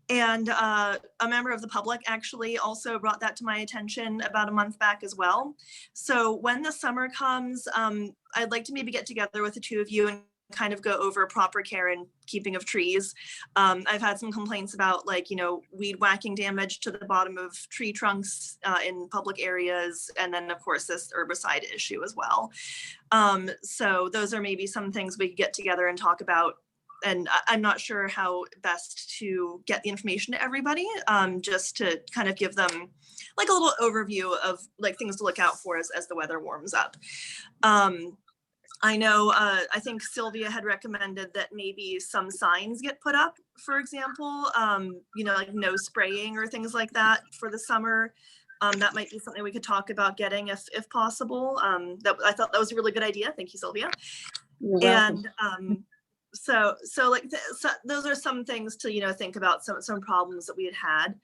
And a member of the public actually also brought that to my attention about a month back as well. So when the summer comes, I'd like to maybe get together with the two of you and kind of go over proper care and keeping of trees. I've had some complaints about weed whacking damage to the bottom of tree trunks in public areas. And then of course this herbicide issue as well. So those are maybe some things we could get together and talk about. And I'm not sure how best to get the information to everybody, just to kind of give them like a little overview of like things to look out for as the weather warms up. I know, I think Sylvia had recommended that maybe some signs get put up, for example, like no spraying or things like that for the summer. That might be something we could talk about getting if possible. I thought that was a really good idea. Thank you, Sylvia. And so those are some things to, think about, some problems that we had.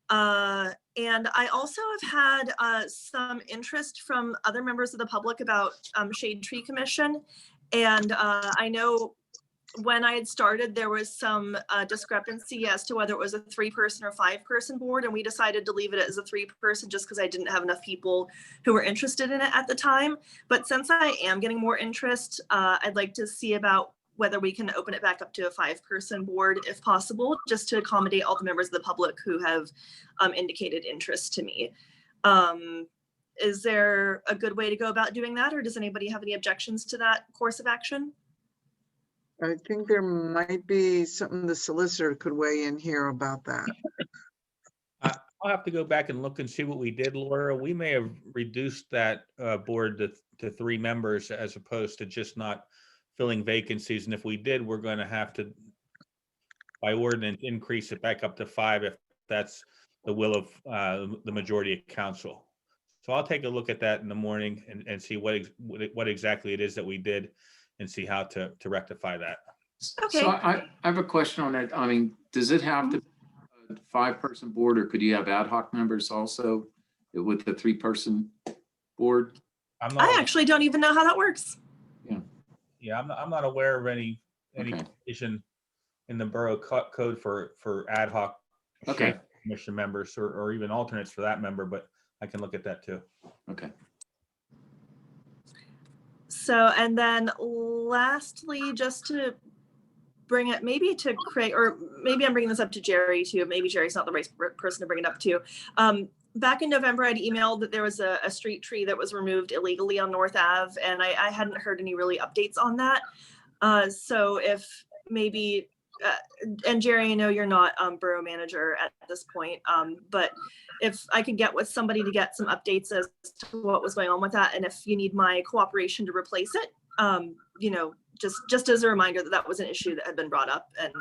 And I also have had some interest from other members of the public about Shade Tree Commission. And I know when I had started, there was some discrepancy as to whether it was a 3-person or 5-person board. And we decided to leave it as a 3-person just because I didn't have enough people who were interested in it at the time. But since I am getting more interest, I'd like to see about whether we can open it back up to a 5-person board if possible, just to accommodate all the members of the public who have indicated interest to me. Is there a good way to go about doing that, or does anybody have any objections to that course of action? I think there might be something the solicitor could weigh in here about that. I'll have to go back and look and see what we did, Laura. We may have reduced that board to 3 members as opposed to just not filling vacancies. And if we did, we're going to have to, by ordinance, increase it back up to 5 if that's the will of the majority of council. So I'll take a look at that in the morning and see what exactly it is that we did and see how to rectify that. Okay. So I have a question on that. I mean, does it have to be a 5-person board, or could you have ad hoc members also with the 3-person board? I actually don't even know how that works. Yeah, I'm not aware of any provision in the borough code for ad hoc commission members or even alternates for that member, but I can look at that too. Okay. So, and then lastly, just to bring it maybe to Craig, or maybe I'm bringing this up to Jerry too. Maybe Jerry's not the right person to bring it up to. Back in November, I'd emailed that there was a street tree that was removed illegally on North Ave, and I hadn't heard any really updates on that. So if maybe, and Jerry, I know you're not borough manager at this point, but if I could get with somebody to get some updates as to what was going on with that, and if you need my cooperation to replace it, just as a reminder that was an issue that had been brought up, and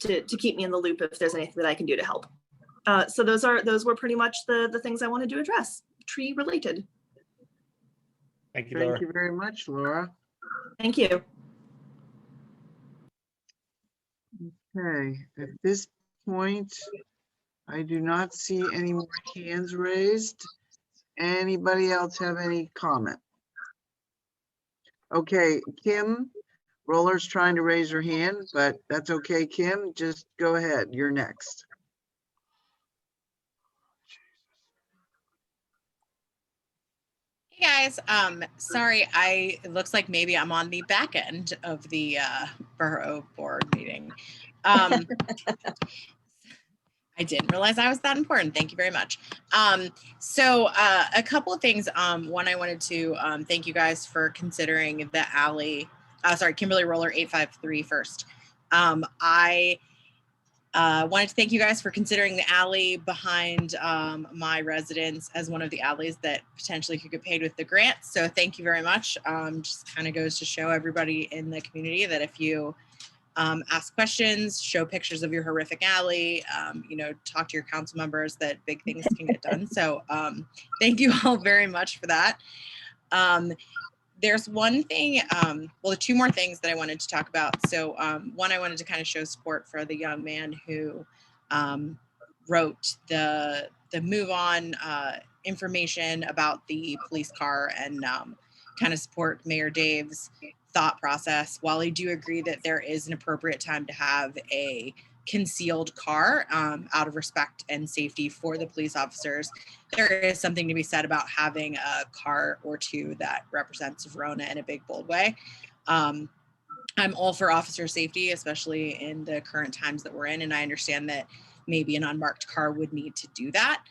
to keep me in the loop if there's anything that I can do to help. So those were pretty much the things I wanted to address, tree related. Thank you, Laura. Thank you very much, Laura. Thank you. Okay, at this point, I do not see any more hands raised. Anybody else have any comment? Okay, Kim Roller's trying to raise her hand, but that's okay, Kim. Just go ahead. You're next. Hey guys, sorry, it looks like maybe I'm on the back end of the borough board meeting. I didn't realize I was that important. Thank you very much. So a couple of things. One, I wanted to thank you guys for considering the alley, Kimberly Roller 853 first. I wanted to thank you guys for considering the alley behind my residence as one of the alleys that potentially could get paid with the grant. So thank you very much. Just kind of goes to show everybody in the community that if you ask questions, show pictures of your horrific alley, talk to your council members, that big things can get done. So thank you all very much for that. there's one thing, well, two more things that I wanted to talk about. So one, I wanted to kind of show support for the young man who wrote the move on information about the police car and kind of support Mayor Dave's thought process. While I do agree that there is an appropriate time to have a concealed car out of respect and safety for the police officers, there is something to be said about having a car or two that represents Verona in a big, bold way. I'm all for officer safety, especially in the current times that we're in. And I understand that maybe an unmarked car would need to do that.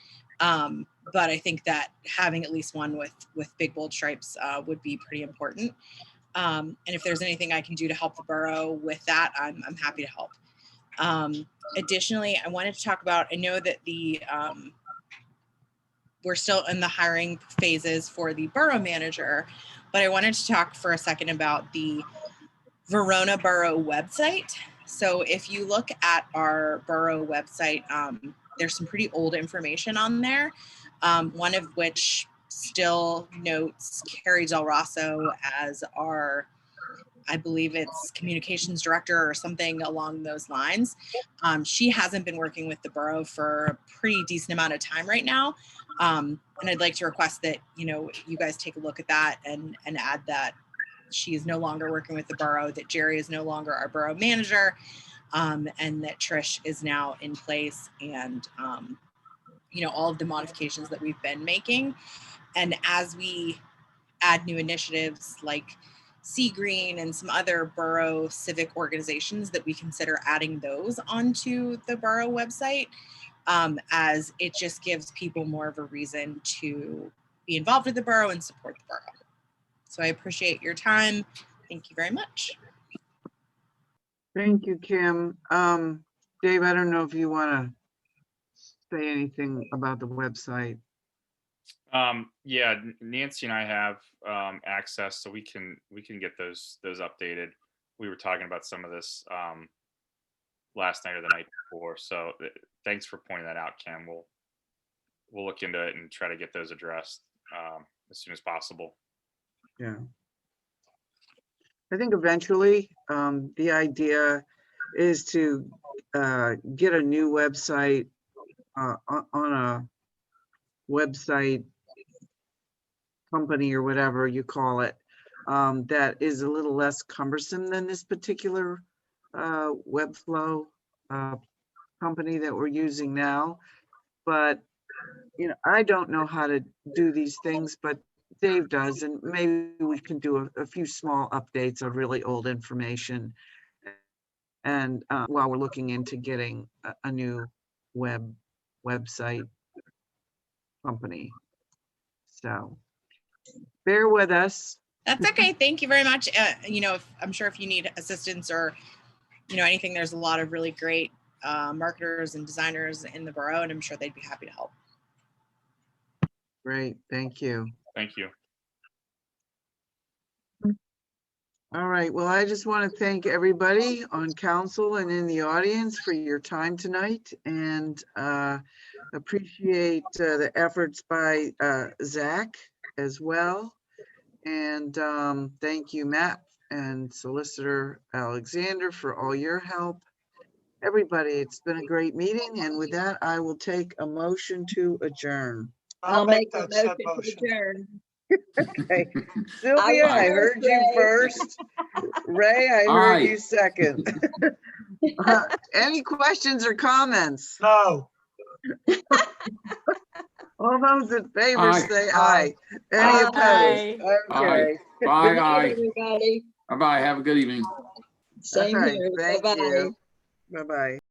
But I think that having at least one with big, bold stripes would be pretty important. And if there's anything I can do to help the borough with that, I'm happy to help. Additionally, I wanted to talk about, I know that we're still in the hiring phases for the borough manager, but I wanted to talk for a second about the Verona Borough website. So if you look at our borough website, there's some pretty old information on there, one of which still notes Carrie Del Rosso as our, I believe it's communications director or something along those lines. She hasn't been working with the borough for a pretty decent amount of time right now. And I'd like to request that, you guys take a look at that and add that she is no longer working with the borough, that Jerry is no longer our borough manager, and that Trish is now in place, and, all of the modifications that we've been making. And as we add new initiatives like Sea Green and some other borough civic organizations, that we consider adding those onto the borough website, as it just gives people more of a reason to be involved with the borough and support the borough. So I appreciate your time. Thank you very much. Thank you, Kim. Dave, I don't know if you want to say anything about the website. Yeah, Nancy and I have access, so we can get those updated. We were talking about some of this last night or the night before, so thanks for pointing that out, Kim. We'll look into it and try to get those addressed as soon as possible. Yeah. I think eventually the idea is to get a new website on a website company or whatever you call it, that is a little less cumbersome than this particular Webflow company that we're using now. But, I don't know how to do these things, but Dave does, and maybe we can do a few small updates of really old information. And while we're looking into getting a new website company. So bear with us. That's okay. Thank you very much. I'm sure if you need assistance or, anything, there's a lot of really great marketers and designers in the borough, and I'm sure they'd be happy to help. Great. Thank you. Thank you. All right. Well, I just want to thank everybody on council and in the audience for your time tonight, and appreciate the efforts by Zach as well. And thank you, Matt and Solicitor Alexander, for all your help. Everybody, it's been a great meeting. And with that, I will take a motion to adjourn. I'll make that said motion. Okay. Sylvia, I heard you first. Ray, I heard you second. Any questions or comments? No. All those in favor Aye. say aye. Any Aye. opposed? Okay. Bye, Good night, bye. everybody. Bye-bye. Have a good evening. Same All right, here. thank Bye-bye. you. Bye-bye.